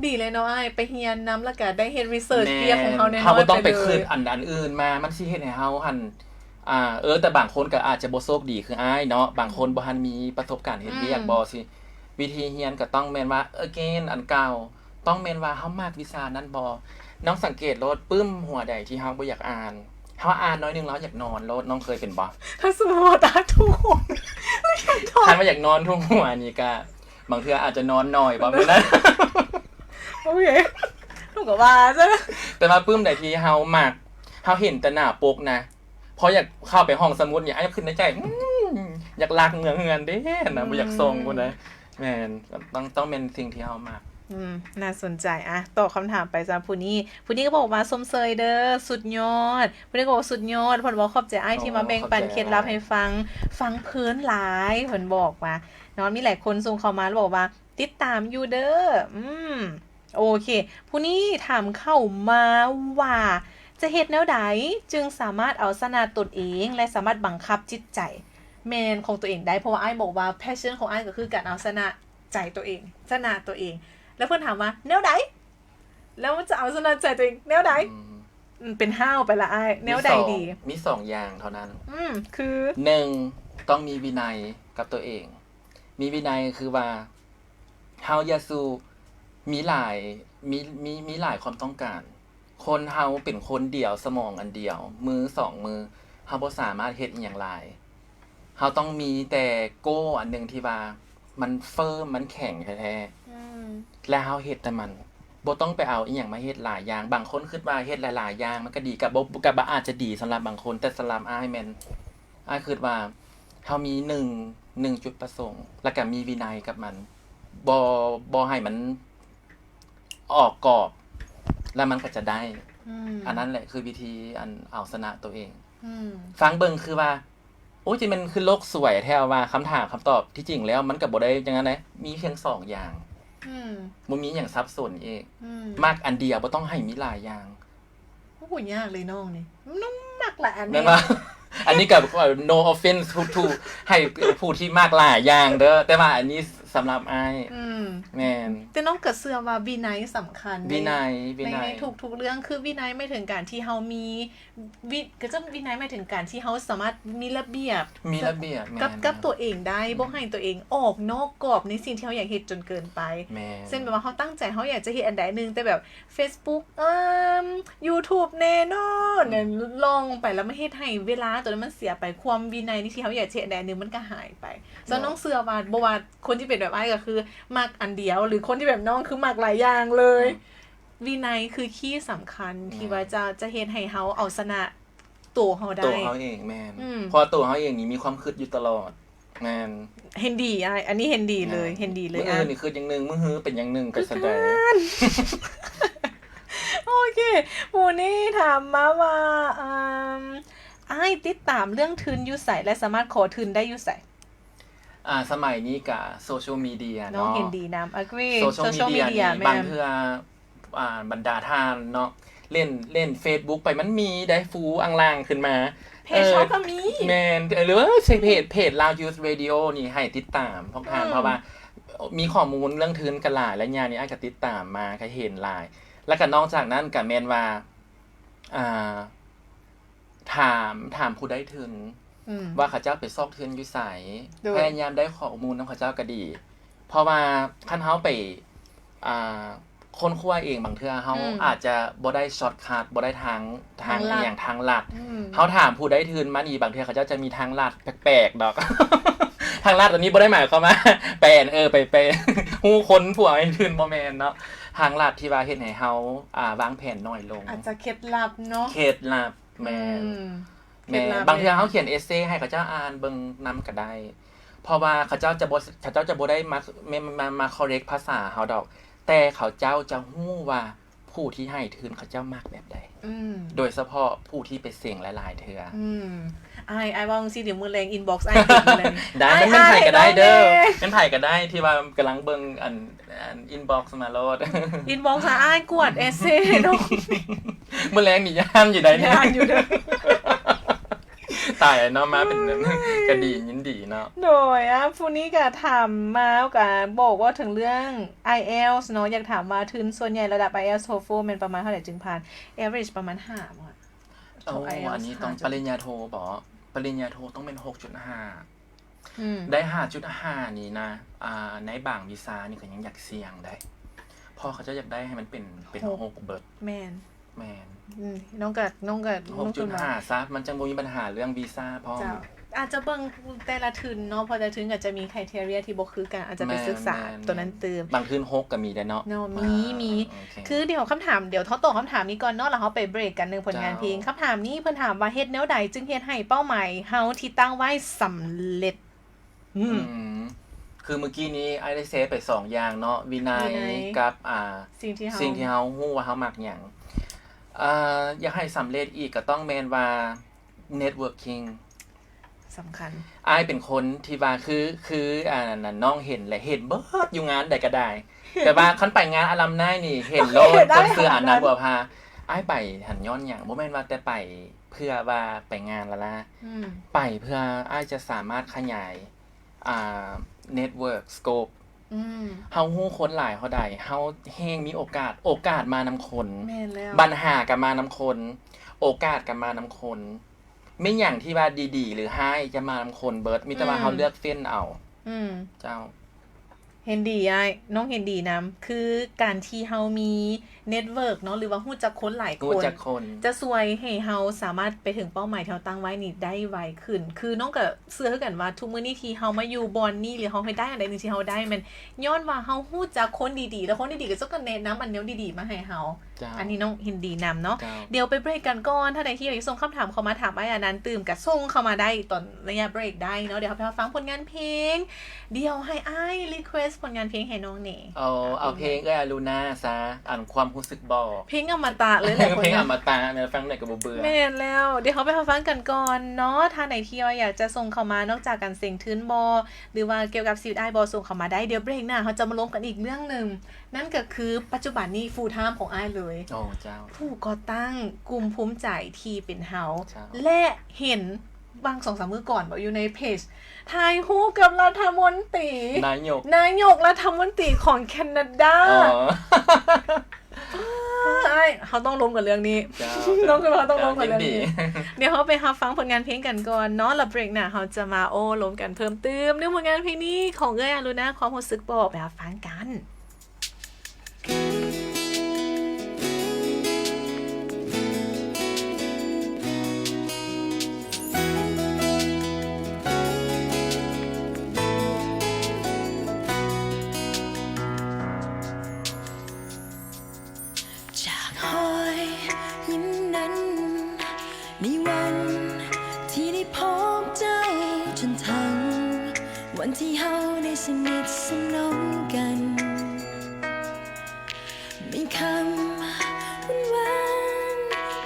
ดีเลยเนาะอ้ายไปเรียนนำแล้วก็ได้เฮ็ดรีเสิร์ชเวียกของเฮาแน่ๆเฮาบ่ต้องไปคิดอันอื่นมามันสิเฮ็ดให้เฮาหั่นแต่บางคนก็อาจจะบ่โชคดีคืออ้ายเนาะบางคนบ่ทันมีประสบการณ์เฮ็ดเวียกบ่สิวิธีเรียนก็ต้องแม่นว่าagain อันเก่าต้องแม่นว่าเฮามักวิชานั้นบ่น้องสังเกตโลดปึ้มหัวใดที่เฮาบ่อยากอ่าน เฮาอ่านน้อยนึงแล้วอยากนอนแล้วน้องเคยเป็นบ่ ถ้าสมมติว่าตาทุ่งอยากนอน ถ้าไม่อยากนอนทุ่งหัวนี่ก็บางเทื่ออาจจะนอนหน่อยบ่เป็นนั้น โอเคถูกกับว่าใช่ไหม แต่ว่าปลื้มได้ที่เฮามักเฮาเห็นแต่หน้าปกนะพออยากเข้าไปห้องสมุดเนี่ยไอ้ขึ้นในใจอยากลากเมืองเด้นะบ่อยากส่งพุ่นนะแม่นต้องเป็นสิ่งที่เฮามัก น่าสนใจอะตอบคำถามไปจ้าผู้นี้ก็บอกมาสมเซยเด้อสุดยอดผู้นี้ก็บอกสุดยอดเพิ่นบอกขอบใจอ้ายที่มาแบ่งปันเคล็ดลับให้ฟังเพิ่นหลายเพิ่นบอกว่าเนาะมีหลายคนส่งเข้ามาแล้วบอกว่าติดตามอยู่เด้อโอเคผู้นี้ถามเข้ามาว่าจะเฮ็ดแนวใดจึงสามารถเอาชนะตนเองและสามารถบังคับจิตใจแมนของตัวเองได้เพราะว่าอ้ายบอกว่าแพชชั่นของอ้ายก็คือการเอาชนะใจตัวเองชนะตัวเองแล้วเพื่อนถามว่าแนวใดแล้วจะเอาชนะใจตัวเองแนวใดเป็นห้าวไปละอ้ายแนวใดดีมี2อย่างเท่านั้นคือ1ต้องมีวินัยกับตัวเองมีวินัยคือว่าเฮาอย่าสู้มีหลายความต้องการคนเฮาเป็นคนเดียวสมองอันเดียวมือ2มือเฮาบ่สามารถเฮ็ดอีหยังหลายเฮาต้องมีแต่โก้อันนึงที่ว่ามันเฟิร์มมันแข็งแท้ๆแล้วเฮาเฮ็ดแต่มันบ่ต้องไปเอาอีหยังมาเฮ็ดหลายอย่างบางคนคิดว่าเฮ็ดหลายๆอย่างมันก็ดีก็อาจจะดีสำหรับบางคนแต่สำหรับอ้ายแม่นอ้ายคิดว่าเฮามี1จุดประสงค์แล้วก็มีวินัยกับมันบ่ให้มันออกกรอบแล้วมันก็จะได้อันนั้นแหละคือวิธีอันเอาชนะตัวเองฟังเบิ่งคือว่าโอ้ยมันคือโลกสวยแท้ว่าคำถามคำตอบที่จริงแล้วมันก็บ่ได้อย่างนั้นนะมีเพียง2อย่างบ่มีหยังซับซ้อนอีกมากอันเดียวบ่ต้องให้มีหลายอย่างโอ้โหยากเลยน้องนี่น้องมากหลายอันแม่นว่าอันนี้ก็ no offense to ให้ผู้ที่มากหลายอย่างเด้อแต่ว่าอันนี้สำหรับอ้ายแม่นแต่น้องก็เชื่อว่าวินัยสำคัญวินัยในทุกๆเรื่องคือวินัยไม่ถึงการที่เฮามีก็จะวินัยไม่ถึงการที่เฮาสามารถมีระเบียบกับตัวเองได้บ่ให้ตัวเองออกนอกกรอบในสิ่งที่เฮาอยากเฮ็ดจนเกินไปเช่นแบบว่าเฮาตั้งใจเฮาอยากจะเฮ็ดอันใดนึงแต่แบบ Facebook YouTube แน่นอนลองไปแล้วไม่เฮ็ดให้เวลาตัวนั้นมันเสียไปความวินัยที่เฮาอยากเฮ็ดอันใดนึงมันก็หายไปฉะนั้นน้องเชื่อว่าบ่ว่าคนที่เป็นแบบอ้ายก็คือมักอันเดียวหรือคนที่แบบน้องคือมักหลายอย่างเลยวินัยคือคีย์สำคัญที่ว่าจะเฮ็ดให้เฮาเอาชนะตัวเฮาได้ตัวเฮาเองแม่นเพราะตัวเฮาเองนี่มีความคิดอยู่ตลอดแม่นเห็นดีอ้ายอันนี้เห็นดีเลยเห็นดีเลยมื้อนี่คืออย่างนึงมื้อฮื้อเป็นอย่างนึงก็แสดงโอเคผู้นี้ถามมาว่าอ้ายติดตามเรื่องทุนอยู่ไสและสามารถขอทุนได้อยู่ไสสมัยนี้กับโซเชียลมีเดียเนาะน้องเห็นดีนำagree โซเชียลมีเดียบางเทื่อบรรดาท่านเนาะเล่น Facebook ไปมันมีได้ฟูอังล่างขึ้นมาเพจเขาก็มีแม่นหรือว่าใช้เพจ Loud Youth Radio นี่ให้ติดตามเพราะว่ามีข้อมูลเรื่องทุนกันหลายและญานี่อ้ายก็ติดตามมาก็เห็นหลายแล้วก็นอกจากนั้นก็แม่นว่าถามผู้ได้ทุนว่าเขาเจ้าไปซอกเทือนอยู่ไสพยายามได้ข้อมูลนำเขาเจ้าก็ดีเพราะว่าคันเฮาไปคนคั่วเองบางเทื่อเฮาอาจจะบ่ได้ช็อตคัทบ่ได้ทางอย่างทางลัดเฮาถามผู้ได้ทุนมานี่บางเทื่อเขาเจ้าจะมีทางลัดแปลกๆดอกทางลัดอันนี้บ่ได้หมายความว่าแปลนไปฮู้คนผู้ให้ทุนบ่แม่นเนาะทางลัดที่ว่าเฮ็ดให้เฮาวางแผนน้อยลงอาจจะเคล็ดลับเนาะเคล็ดลับแม่นบางเทื่อเฮาเขียนเอเซ่ให้เขาเจ้าอ่านเบิ่งนำก็ได้เพราะว่าเขาเจ้าจะบ่ได้มาcorrect ภาษาเฮาดอกแต่เขาเจ้าจะฮู้ว่าผู้ที่ให้ทุนเขาเจ้ามักแบบใดโดยเฉพาะผู้ที่ไปเสี่ยงหลายๆเทื่ออ้ายว่าจังซี่เดี๋ยวมื้อแรงอินบ็อกซ์อ้ายติดมาเลยได้มันไผก็ได้เด้อเป็นไผก็ได้ที่ว่ากำลังเบิ่งอันอินบ็อกซ์มาโลดอินบ็อกซ์อ้ายกวดเอเซ่เนาะมื้อแรงนี่ย่านอยู่ได้ย่านอยู่เด้อตายเนาะมาเป็นก็ดียินดีเนาะโดยผู้นี้ก็ถามมาก็บอกว่าถึงเรื่อง IELTS เนาะอยากถามว่าทุนส่วนใหญ่ระดับ IELTS TOEFL มันประมาณเท่าไหร่จึงผ่าน average ประมาณ5บ่อันนี้ต้องปริญญาโทบ่ปริญญาโทต้องเป็น 6.5 ได้ 5.5 นี่นะในบางวีซ่านี่ก็ยังอยากเสี่ยงได้พอเขาจะอยากได้ให้มันเป็น6เบิดแม่น แม่น น้องก็ลงทุนว่า 6.5 ซะมันจังบ่มีปัญหาเรื่องวีซ่าพร้อม เจ้าอาจจะเบิ่งแต่ละทุนเนาะพอแต่ละทุนก็จะมีไครทีเรียที่บ่คือกันอาจจะไปศึกษาตัวนั้นเติม บางทุน6ก็มีได้เนาะ เนาะมี โอเค คือเดี๋ยวคำถามเดี๋ยวเขาตอบคำถามนี้ก่อนเนาะแล้วเขาไปเบรกกันหนึ่งผลงานเพลงคำถามนี้เพิ่นถามว่าเฮ็ดแนวใดจึงเฮ็ดให้เป้าหมายเฮาที่ตั้งไว้สำเร็จคือเมื่อกี้นี้ไอ้ได้เซฟไป2อย่างเนาะวินัยกับสิ่งที่เฮาฮู้ว่าเฮามักหยังอยากให้สำเร็จอีกก็ต้องแม่นว่า networking สำคัญอ้ายเป็นคนที่ว่าคือนั่นน้องเห็นและเห็นเบิดอยู่งานใดก็ได้ แต่ว่าคันไปงานอลัมไนนี่เห็นโลดคนซื้ออ่านนันบัวพาอ้ายไปหันย้อนหยังบ่แม่นว่าแต่ไปเพื่อว่าไปงานละล่ะไปเพื่ออ้ายจะสามารถขยายnetwork scope เฮาฮู้คนหลายเฮาได้เฮาแฮงมีโอกาสมานำคนแม่นแล้วปัญหาก็มานำคนโอกาสก็มานำคนไม่อย่างที่ว่าดีๆหรือให้จะมานำคนเบิดมีแต่ว่าเฮาเลือกเฟ้นเอาเจ้าเห็นดีอ้ายน้องเห็นดีนำคือการที่เฮามีเน็ตเวิร์กเนาะหรือว่าฮู้จักคนหลายคนจะช่วยให้เฮาสามารถไปถึงเป้าหมายที่เฮาตั้งไว้นี่ได้ไวขึ้นคือน้องก็เชื่อคือกันว่าทุกมื้อนี้ที่เฮามาอยู่บอนนี่หรือเฮาเฮ็ดได้อันใดนึงที่เฮาได้มันย้อนว่าเฮาฮู้จักคนดีๆแล้วคนดีๆก็จะแนะนำอันแนวดีๆมาให้เฮาอันนี้น้องเห็นดีนำเนาะเดี๋ยวไปเบรกกันก่อนถ้าใดที่อยากส่งคำถามเข้ามาถามอ้ายอันนั้นตื่มก็ส่งเข้ามาได้ตอนระยะเบรกได้เนาะเดี๋ยวเราไปฟังผลงานเพลงเดี๋ยวให้อ้ายรีเควสผลงานเพลงให้น้องนี่เอาเพลงลูน่าซะอ่านความรู้สึกบอกเพลงอมตะเลยแหละเพลงอมตะแม่ฟังได้ก็บ่เบื่อแม่นแล้วเดี๋ยวเขาไปฟังกันก่อนเนาะถ้าไหนที่อยากจะส่งเข้ามานอกจากการเสียงทื้นบ่หรือว่าเกี่ยวกับชีวิตอ้ายบ่ส่งเข้ามาได้เดี๋ยวเบรกหน้าเขาจะมาลงกันอีกเรื่องนึงนั่นก็คือปัจจุบันนี้ full time ของอ้ายเลยโอ้เจ้าผู้ก่อตั้งกลุ่มภูมิใจที่เป็นเฮาและเห็นบาง 2-3 มื้อก่อนบอกอยู่ในเพจถ่ายรูปกับรัฐมนตรีนายกรัฐมนตรีของแคนาดาเขาต้องลงกับเรื่องนี้น้องคือเขาต้องลงกับเรื่องนี้เดี๋ยวเขาไปหาฟังผลงานเพลงกันก่อนเนาะแล้วเบรกหน้าเขาจะมาลงกันเพิ่มเติมเรื่องผลงานเพลงนี้ของอลูน่าความรู้สึกบอกไปหาฟังกันวันที่เฮาได้สนิทสนมกันมีคำหวาน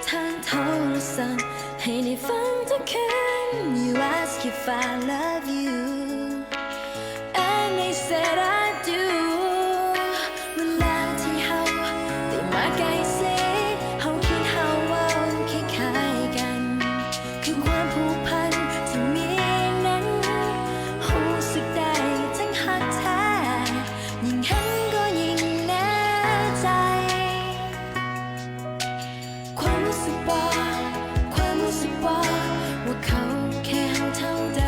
ทางโทรศัพท์ให้ได้ฟังทุกคืน You ask if I love you and I said I do เวลาที่เฮาได้มาใกล้เสียเฮาคิดเฮาว่าคล้ายๆกันคือความผูกพันที่มีสึกได้ทั้งหักแท้ยิ่งเห็นก็ยิ่งแน่ใจความรู้สึกบอกว่าเขาแค่เฮาเท่าใด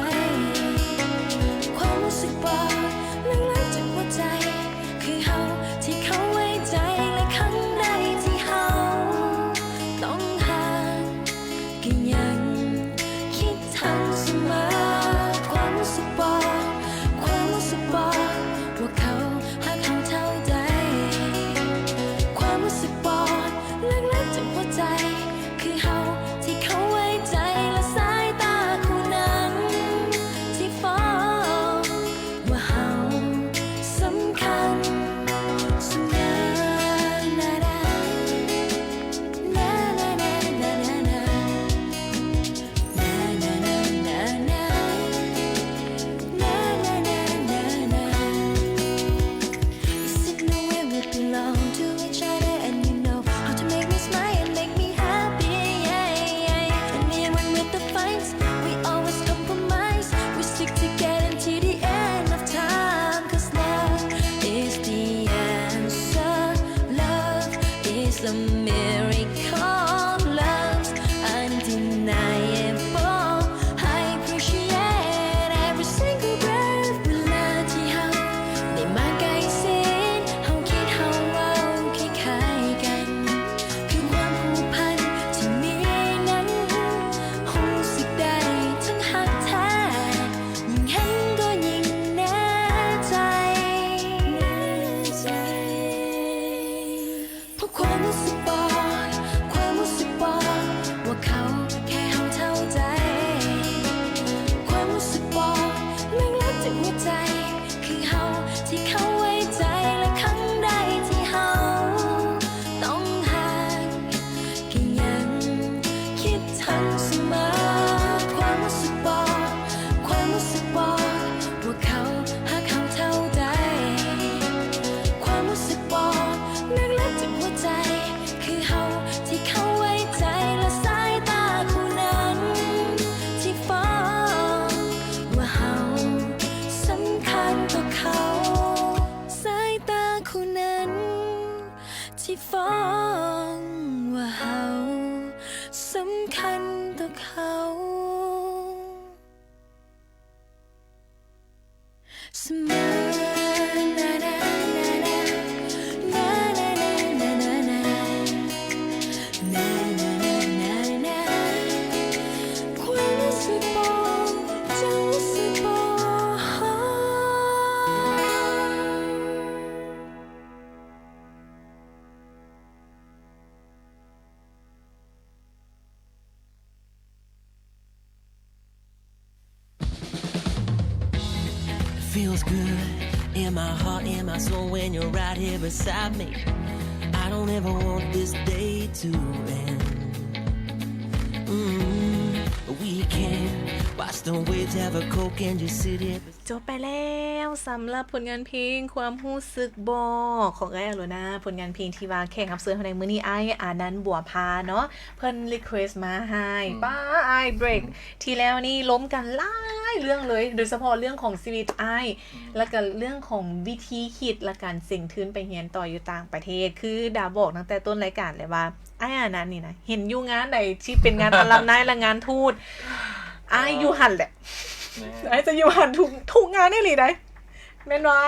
ที่เขาไว้ใจและครั้งใดที่เฮาต้องห่างก็ยังคิดถึงเสมอความรู้สึกบอกว่าเขาหาเขาเท่าใดความรู้สึกบอกลึกๆจากหัวใจคือเฮาที่เขาไว้ใจและสายตาคู่นั้นที่ฟ้องว่าเฮาสำคัญต่อเขาสายตาคู่นั้นที่ฟ้องว่าเฮาสำคัญต่อเขาเสมอนานานานานานานานานานานานาความรู้สึกบอกจะรู้สึกบอกFeels good in my heart, in my soul when you're right here beside me. I don't ever want this day to end. We can watch the waves, have a coke and just sit here. จบไปแล้วสำหรับผลงานเพลงความรู้สึกบอกของไอ้อโลนาผลงานเพลงที่ว่าแข่งรับเสื้อในมื้อนี้ไอ้อานันต์บัวพาเนาะเพิ่นรีเควสมาให้ป้าไอ้เบรกที่แล้วนี่ล้มกันหลายเรื่องเลยโดยเฉพาะเรื่องของชีวิตไอ้แล้วก็เรื่องของวิธีคิดและการเสี่ยงทุนไปเรียนต่ออยู่ต่างประเทศคือดาบอกตั้งแต่ต้นรายการเลยว่าไอ้อานันต์นี่นะเห็นอยู่งานใดที่เป็นงานอลัมไนและงานทูตไอ้อยู่หั่นแหละไอ้จะอยู่หันทุกงานนี่หรือไดแม่นว่า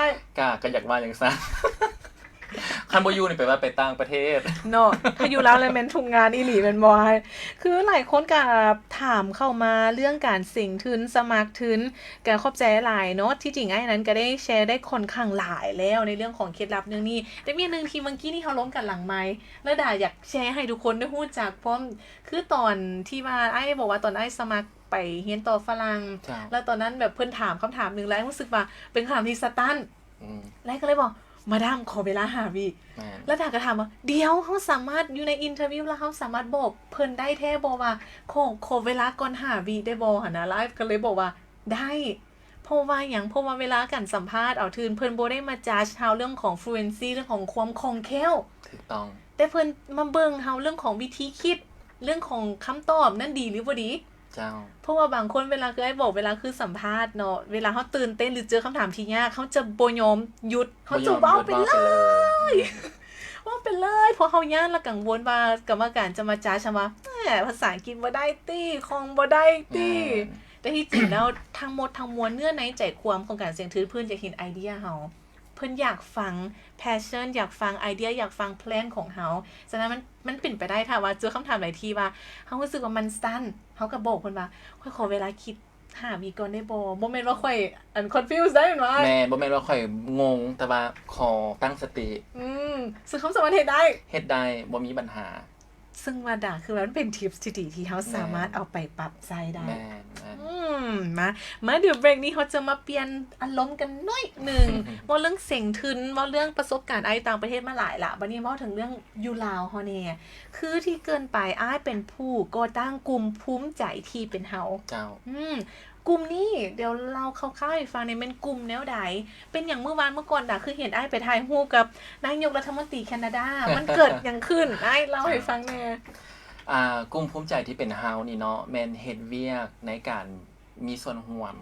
ก็อยากมาอย่างซั่นคันบ่อยู่นี่ไปว่าไปต่างประเทศเนาะถ้าอยู่แล้วเลยแม่นทุกงานอีหลีแม่นบ่คือหลายคนก็ถามเข้ามาเรื่องการเสี่ยงทุนสมัครทุนก็ขอบใจหลายเนาะที่จริงไอ้นั้นก็ได้แชร์ได้ค่อนข้างหลายแล้วในเรื่องของเคล็ดลับเรื่องนี้แต่มีนึงที่เมื่อกี้นี่เฮาล้มกันหลังไมค์แล้วดาอยากแชร์ให้ทุกคนได้รู้จักพร้อมคือตอนที่ว่าไอ้บอกว่าตอนไอ้สมัครไปเรียนต่อฝรั่งแล้วตอนนั้นแบบเพิ่นถามคำถามนึงแล้วรู้สึกว่าเป็นคำถามที่สตันแล้วก็เลยบอกมาดามขอเวลา5 วิแล้วดาก็ถามว่าเดี๋ยวเฮาสามารถอยู่ในอินเทอร์วิวแล้วเฮาสามารถบอกเพิ่นได้แท้บ่ว่าขอเวลาก่อน5 วิได้บ่หั่นนะไลฟ์ก็เลยบอกว่าได้เพราะว่าหยังเพราะว่าเวลาการสัมภาษณ์เอาทื่นเพิ่นบ่ได้มาจัดเฮาเรื่องของ fluency เรื่องของความคล่องแคล่วถูกต้องแต่เพิ่นมาเบิ่งเฮาเรื่องของวิธีคิดเรื่องของคำตอบนั่นดีหรือบ่ดีเพราะว่าบางคนเวลาคือไอ้บอกเวลาคือสัมภาษณ์เนาะเวลาเขาตื่นเต้นหรือเจอคำถามที่ยากเขาจะบ่ยอมหยุดเขาจะเว้าไปเลยว่าไปเลยเพราะเขาย่านและกังวลว่ากรรมการจะมาจ้าใช่มั้ยภาษาอังกฤษบ่ได้ติคงบ่ได้ติแต่ที่จริงแล้วทั้งหมดทั้งมวลเนื้อในใจความของการเสี่ยงทุนเพิ่นจะเห็นไอเดียเฮาเพิ่นอยากฟัง passion อยากฟังไอเดียอยากฟังแพลนของเฮาฉะนั้นมันเป็นไปได้ถ้าว่าเจอคำถามหลายทีว่าเฮารู้สึกว่ามันสั้นเฮาก็บอกเพิ่นว่าค่อยขอเวลาคิด5 วิก่อนได้บ่แม่นว่าค่อยconfuse ได้แม่นว่าแม่บ่แม่นว่าค่อยงงแต่ว่าขอตั้งสติซึ่งคำสามารถเฮ็ดได้บ่มีปัญหาซึ่งว่าด่าคือมันเป็นทิปที่ดีที่เฮาสามารถเอาไปปรับใช้ได้มาเดี๋ยวเบรกนี้เขาจะมาเปลี่ยนอารมณ์กันหน่อยนึงว่าเรื่องเสี่ยงทุนว่าเรื่องประสบการณ์ไอ้ต่างประเทศมาหลายละบัดนี้เว้าถึงเรื่องอยู่ลาวเฮาแน่คือที่เกินไปอ้ายเป็นผู้ก่อตั้งกลุ่มภูมิใจที่เป็นเฮาเจ้ากลุ่มนี้เดี๋ยวเราคร่าวๆให้ฟังในเป็นกลุ่มแนวใดเป็นอย่างเมื่อวานเมื่อก่อนน่ะคือเห็นอ้ายไปถ่ายรูปกับนายกรัฐมนตรีแคนาดามันเกิดหยังขึ้นอ้ายเล่าให้ฟังแน่กลุ่มภูมิใจที่เป็นเฮานี่เนาะแม่นเฮ็ดเวียกในการมีส่วนร่วม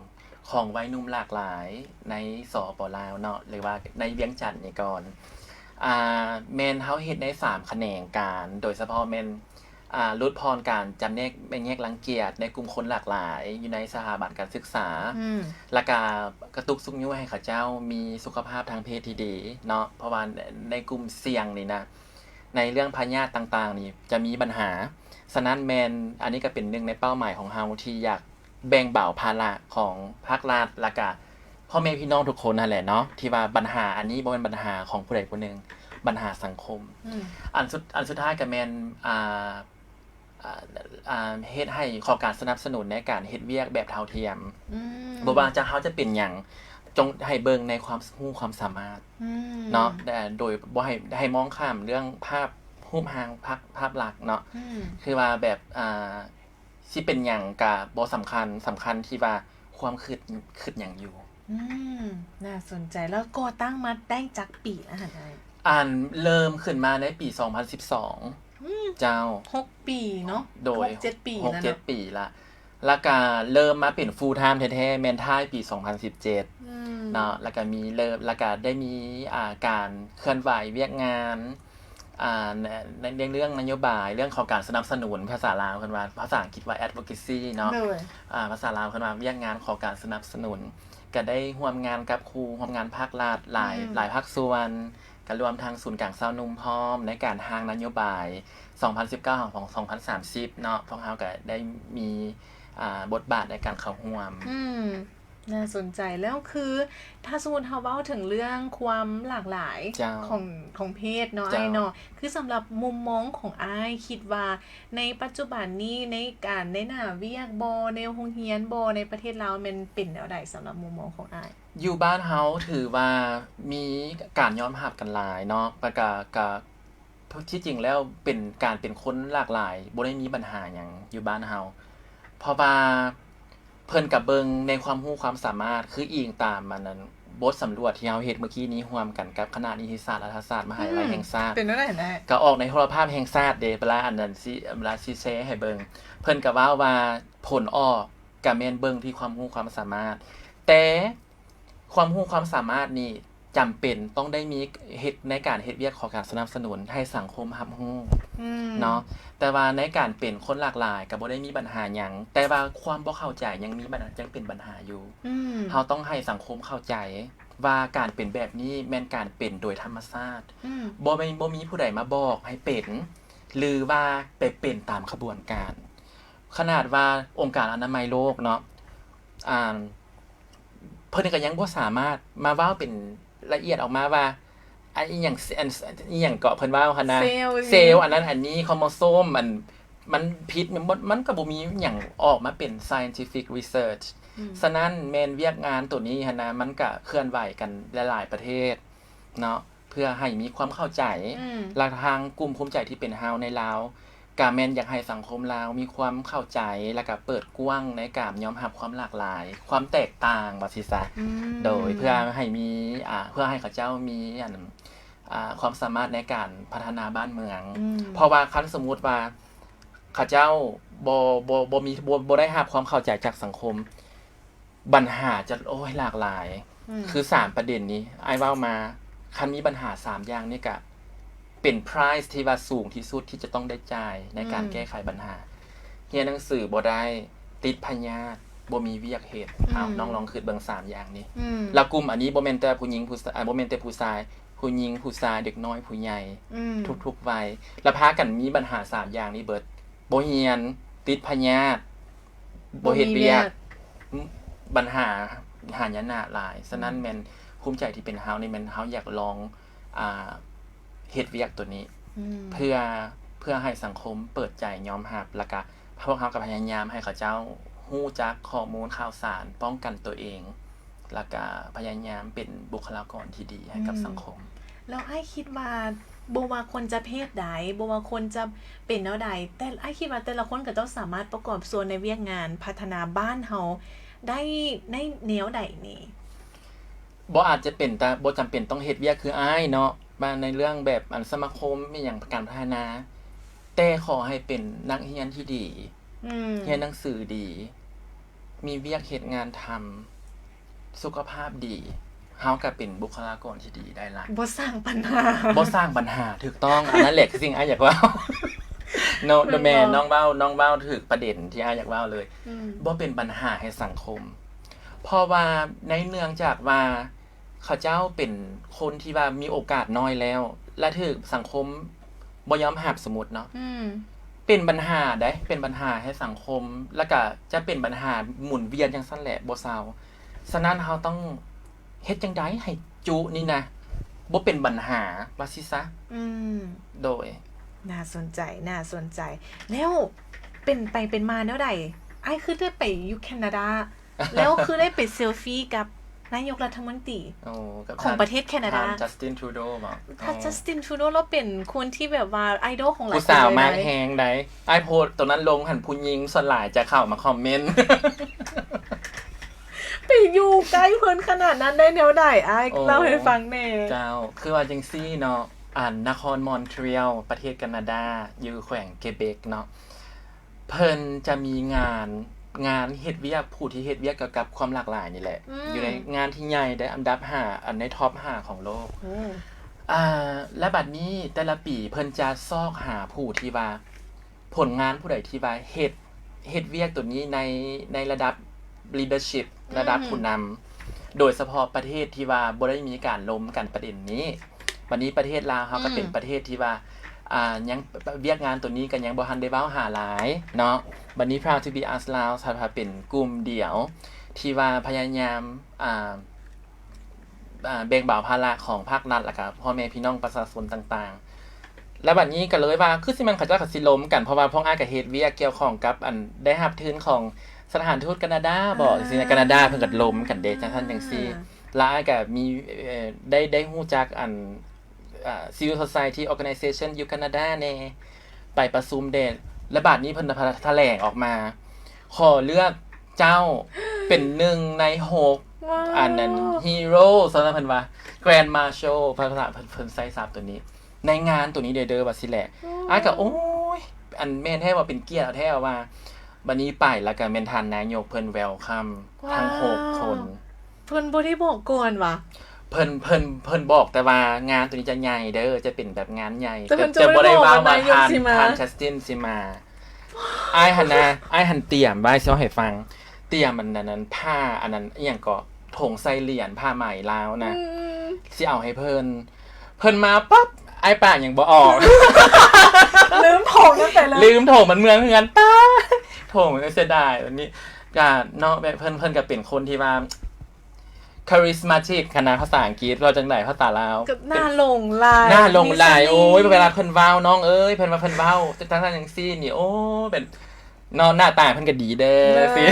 ของวัยหนุ่มหลากหลายในสปลาวเนาะหรือว่าในเวียงจันทน์นี่ก่อนแม่นเฮาเฮ็ดใน3แขนงการโดยเฉพาะแม่นลดพรการจำแนกแบ่งแยกรังเกียจในกลุ่มคนหลากหลายอยู่ในสถาบันการศึกษาและก็กระตุกสุขยุให้เขาเจ้ามีสุขภาพทางเพศที่ดีเนาะเพราะว่าในกลุ่มเสี่ยงนี่นะในเรื่องพยาธิต่างๆนี่จะมีปัญหาฉะนั้นแม่นอันนี้ก็เป็นหนึ่งในเป้าหมายของเฮาที่อยากแบ่งเบาภาระของภาครัฐและก็พ่อแม่พี่น้องทุกคนนั่นแหละเนาะที่ว่าปัญหาอันนี้บ่เป็นปัญหาของผู้ใดผู้หนึ่งปัญหาสังคมอันสุดท้ายก็แม่นเฮ็ดให้ขอการสนับสนุนในการเฮ็ดเวียกแบบเท่าเทียมบ่ว่าจะเฮาจะเป็นหยัง จงให้เบิ่งในความรู้ความสามารถเนาะแต่โดยบ่ให้มองข้ามเรื่องภาพรูปร่างภาพลักษณ์เนาะคือว่าแบบสิเป็นหยังก็บ่สำคัญที่ว่าความคิดหยังอยู่น่าสนใจแล้วก่อตั้งมาได้จักปีแล้วหั่นเริ่มขึ้นมาในปี2012เจ้า6ปีเนาะโดย7ปีแล้วเนาะ6-7 ปีละแล้วก็เริ่มมาเป็น full time แท้ๆแม่นท้ายปี2017เนาะแล้วก็มีแล้วก็ได้มีการเคลื่อนไหวเวียกงานในเรื่องนโยบายเรื่องของการสนับสนุนภาษาลาวเพิ่นว่าภาษาอังกฤษว่า advocacy เนาะภาษาลาวเพิ่นว่าเวียกงานของการสนับสนุนก็ได้ร่วมงานกับครูร่วมงานภาครัฐหลายภาคส่วนก็รวมทางศูนย์กลางชาวนุ่มพร้อมในการทางนโยบาย2019ของ2030เนาะพวกเฮาก็ได้มีบทบาทในการเข้าร่วมน่าสนใจแล้วคือถ้าสมมุติเฮาเว้าถึงเรื่องความหลากหลายของเพศเนาะเนาะคือสำหรับมุมมองของอ้ายคิดว่าในปัจจุบันนี้ในการในหน้าเวียกบ่ในโรงเรียนบ่ในประเทศลาวมันเป็นแนวใดสำหรับมุมมองของอ้ายอยู่บ้านเฮาถือว่ามีการยอมรับกันหลายเนาะแล้วก็ที่จริงแล้วเป็นคนหลากหลายบ่ได้มีปัญหาหยังอยู่บ้านเฮาเพราะว่าเพิ่นก็เบิ่งในความรู้ความสามารถคืออิงตามมันนั้นบทสำรวจที่เฮาเฮ็ดเมื่อกี้นี้ร่วมกันกับคณะนิติศาสตร์รัฐศาสตร์มหาวิทยาลัยแห่งชาติเป็นจังได๋นะก็ออกในโทรภาพแห่งชาติเด้เวลาอันนั้นเวลาสิแชร์ให้เบิ่งเพิ่นก็ว่าผลออกก็แม่นเบิ่งที่ความรู้ความสามารถแต่ความรู้ความสามารถนี่จำเป็นต้องได้มีเฮ็ดในการเฮ็ดเวียกของการสนับสนุนให้สังคมรับรู้เนาะแต่ว่าในการเป็นคนหลากหลายก็บ่ได้มีปัญหาหยังแต่ว่าความบ่เข้าใจยังเป็นปัญหาอยู่เฮาต้องให้สังคมเข้าใจว่าการเป็นแบบนี้แม่นการเป็นโดยธรรมชาติบ่มีผู้ใดมาบอกให้เป็นหรือว่าไปเป็นตามขบวนการขนาดว่าองค์การอนามัยโลกเนาะเพิ่นก็ยังบ่สามารถมาเว้าเป็นละเอียดออกมาว่าอีหยังเกาะเพิ่นว่าคั่นนะเซลล์อันนั้นอันนี้โครโมโซมมันผิดมันก็บ่มีหยังออกมาเป็น scientific research ฉะนั้นแม่นเวียกงานตัวนี้หั่นนะมันก็เคลื่อนไหวกันหลายๆประเทศเนาะเพื่อให้มีความเข้าใจและทางกลุ่มภูมิใจที่เป็นเฮาในลาวก็แม่นอยากให้สังคมลาวมีความเข้าใจแล้วก็เปิดกว้างในการยอมรับความหลากหลายความแตกต่างว่าสิซะโดยเพื่อให้มีเพื่อให้เขาเจ้ามีความสามารถในการพัฒนาบ้านเมืองเพราะว่าคันสมมุติว่าเขาเจ้าบ่ได้รับความเข้าใจจากสังคมปัญหาจะหลากหลายคือ3ประเด็นนี้อ้ายเว้ามาคันมีปัญหา3อย่างนี่ก็เป็น price ที่ว่าสูงที่สุดที่จะต้องได้จ่ายในการแก้ไขปัญหาเรียนหนังสือบ่ได้ติดพยาธิบ่มีเวียกเฮ็ดน้องลองคิดเบิ่ง3อย่างนี้แล้วกลุ่มอันนี้บ่แม่นแต่ผู้หญิงบ่แม่นแต่ผู้ชายผู้หญิงผู้ชายเด็กน้อยผู้ใหญ่ทุกๆวัยแล้วพากันมีปัญหา3อย่างนี้เบิดบ่เรียนติดพยาธิบ่เฮ็ดเวียกปัญหาหายนะหลายฉะนั้นแม่นภูมิใจที่เป็นเฮานี่แม่นเฮาอยากลองเฮ็ดเวียกตัวนี้เพื่อให้สังคมเปิดใจยอมรับแล้วก็พวกเฮาก็พยายามให้เขาเจ้าฮู้จักข้อมูลข่าวสารป้องกันตัวเองแล้วก็พยายามเป็นบุคลากรที่ดีให้กับสังคมแล้วอ้ายคิดว่าบ่ว่าคนจะเพศใดบ่ว่าคนจะเป็นแนวใดแต่อ้ายคิดว่าแต่ละคนก็ต้องสามารถประกอบส่วนในเวียกงานพัฒนาบ้านเฮาได้ในแนวใดนี่บ่อาจจะเป็นแต่บ่จำเป็นต้องเฮ็ดเวียกคืออ้ายเนาะมาในเรื่องแบบสมาคมมีหยังการพัฒนาแต่ขอให้เป็นนักเรียนที่ดีเรียนหนังสือดีมีเวียกเฮ็ดงานทำสุขภาพดีเฮาก็เป็นบุคลากรที่ดีได้ล่ะบ่สร้างปัญหาถูกต้องอันนั้นแหละคือสิ่งอ้ายอยากเว้าน้องแม่น้องเว้าถูกประเด็นที่อ้ายอยากเว้าเลยบ่เป็นปัญหาให้สังคมเพราะว่าในเนื่องจากว่าเขาเจ้าเป็นคนที่ว่ามีโอกาสน้อยแล้วและถูกสังคมบ่ยอมรับสมมุติเนาะเป็นปัญหาได้เป็นปัญหาให้สังคมแล้วก็จะเป็นปัญหาหมุนเวียนจังซั่นแหละบ่เซาฉะนั้นเฮาต้องเฮ็ดจังได๋ให้จุนี่นะบ่เป็นปัญหาว่าซิซะโดยน่าสนใจแล้วเป็นมาแนวใดอ้ายคือได้ไปอยู่แคนาดาแล้วคือได้ไปเซลฟี่กับ นายกรัฐมนตรี กับ ของประเทศแคนาดา จัสตินทรูโดบ่ถ้าจัสตินทรูโดเราเป็นคนที่แบบว่าไอดอลของหลายคน ผู้สาวมากแฮงได้ไอโพสตัวนั้นลงหันผู้หญิงส่วนหลายจะเข้ามาคอมเมนต์ ไปอยู่ใกล้เพิ่นขนาดนั้นได้แนวใดไอ้เล่าให้ฟังแน่เจ้าคือว่าจังซี่เนาะนครมอนทรีออลประเทศแคนาดาอยู่แขวงเกเบกเนาะเพิ่นจะมีงานเฮ็ดเวียกผู้ที่เฮ็ดเวียกเกี่ยวกับความหลากหลายนี่แหละอยู่ในงานที่ใหญ่ได้อันดับ5อันในท็อป5ของโลกและบัดนี้แต่ละปีเพิ่นจะซอกหาผู้ที่ว่าผลงานผู้ใดที่ว่าเฮ็ดเวียกตัวนี้ในระดับ leadership ระดับผู้นำโดยเฉพาะประเทศที่ว่าบ่ได้มีการล้มกันประเด็นนี้วันนี้ประเทศลาวเฮาก็เป็นประเทศที่ว่ายังเวียกงานตัวนี้กันยังบ่ทันได้เว้าหาหลายเนาะบัดนี้ Proud to be us ลาวถ้าเป็นกลุ่มเดี่ยวที่ว่าพยายามแบ่งเบาภาระของภาครัฐแล้วก็พ่อแม่พี่น้องประชาชนต่างๆและบัดนี้ก็เลยว่าคือสิมันเขาเจ้าก็สิล้มกันเพราะว่าพวกอ้ายก็เฮ็ดเวียกเกี่ยวข้องกับได้รับทุนของสถานทูตแคนาดาบ่สิแคนาดาเพิ่นก็ล้มกันเด้จังซั่นจังซี่แล้วอ้ายก็มีได้ฮู้จักCivil Society Organization อยู่แคนาดาแน่ไปประชุมเดทและบัดนี้เพิ่นแถลงออกมาขอเลือกเจ้าเป็น1ใน6อันนั้นฮีโร่สำหรับเพิ่นว่า Grand Marshal ภาษาเพิ่นใช้ศัพท์ตัวนี้ในงานตัวนี้เด้อว่าสิแหละอ้ายก็โอ้ยอันแม่นแท้ว่าเป็นเกียรติแท้ว่าบัดนี้ไปแล้วก็แม่นท่านนายกเพิ่นเวลคัมทั้ง6คนเพิ่นบ่ได้บอกก่อนว่ะเพิ่นบอกแต่ว่างานตัวนี้จะใหญ่เด้อจะเป็นแบบงานใหญ่แต่บ่ได้ว่าทานจัสตินสิมาอ้ายหันเตรียมไว้สิให้ฟังเตรียมอันนั้นผ้าอันนั้นอีหยังก็ถงใส่เหรียญผ้าใหม่ลาวนะสิเอาให้เพิ่นมาปั๊บอ้ายป้ายังบ่ออกลืมถงนั่นไปเลยลืมถงมันเมืองเฮือนป้าถงมันก็เสียดายวันนี้ก็เนาะแบบเพิ่นก็เป็นคนที่ว่าcharismatic คณะภาษาอังกฤษเราจังได๋ภาษาลาวก็น่าหลงหลายโอ้ยเวลาเพิ่นเว้าน้องเอ้ยเพิ่นว่าเพิ่นเว้าจังซั่นจังซี่นี่โอ้เป็นน้องหน้าตาเพิ่นก็ดีเด้อสิ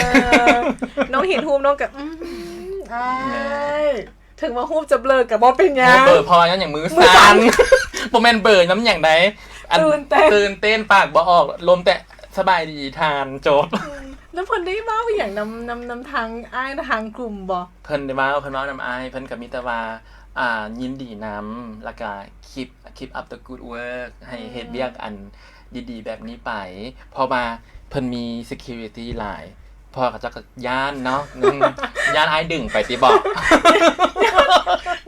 น้องเห็นรูปน้องก็ถึงว่ารูปจะเบลอก็บ่เป็นหยังเบลอพออย่างมือสั่นบ่แม่นเบลอน้ำหยังใดตื่นเต้นปากบ่ออกลมแต่สบายดีทานโจทย์แล้วเพิ่นได้เว้าอย่างนำทางอ้ายทางกลุ่มบ่เพิ่นได้เว้านำอ้ายเพิ่นก็มีแต่ว่ายินดีนำแล้วก็keep up the good work ให้เฮ็ดเวียกอันดีๆแบบนี้ไปเพราะว่าเพิ่นมี security หลายพอเขาจะย่านเนาะย่านอ้ายดึงไปสิบอก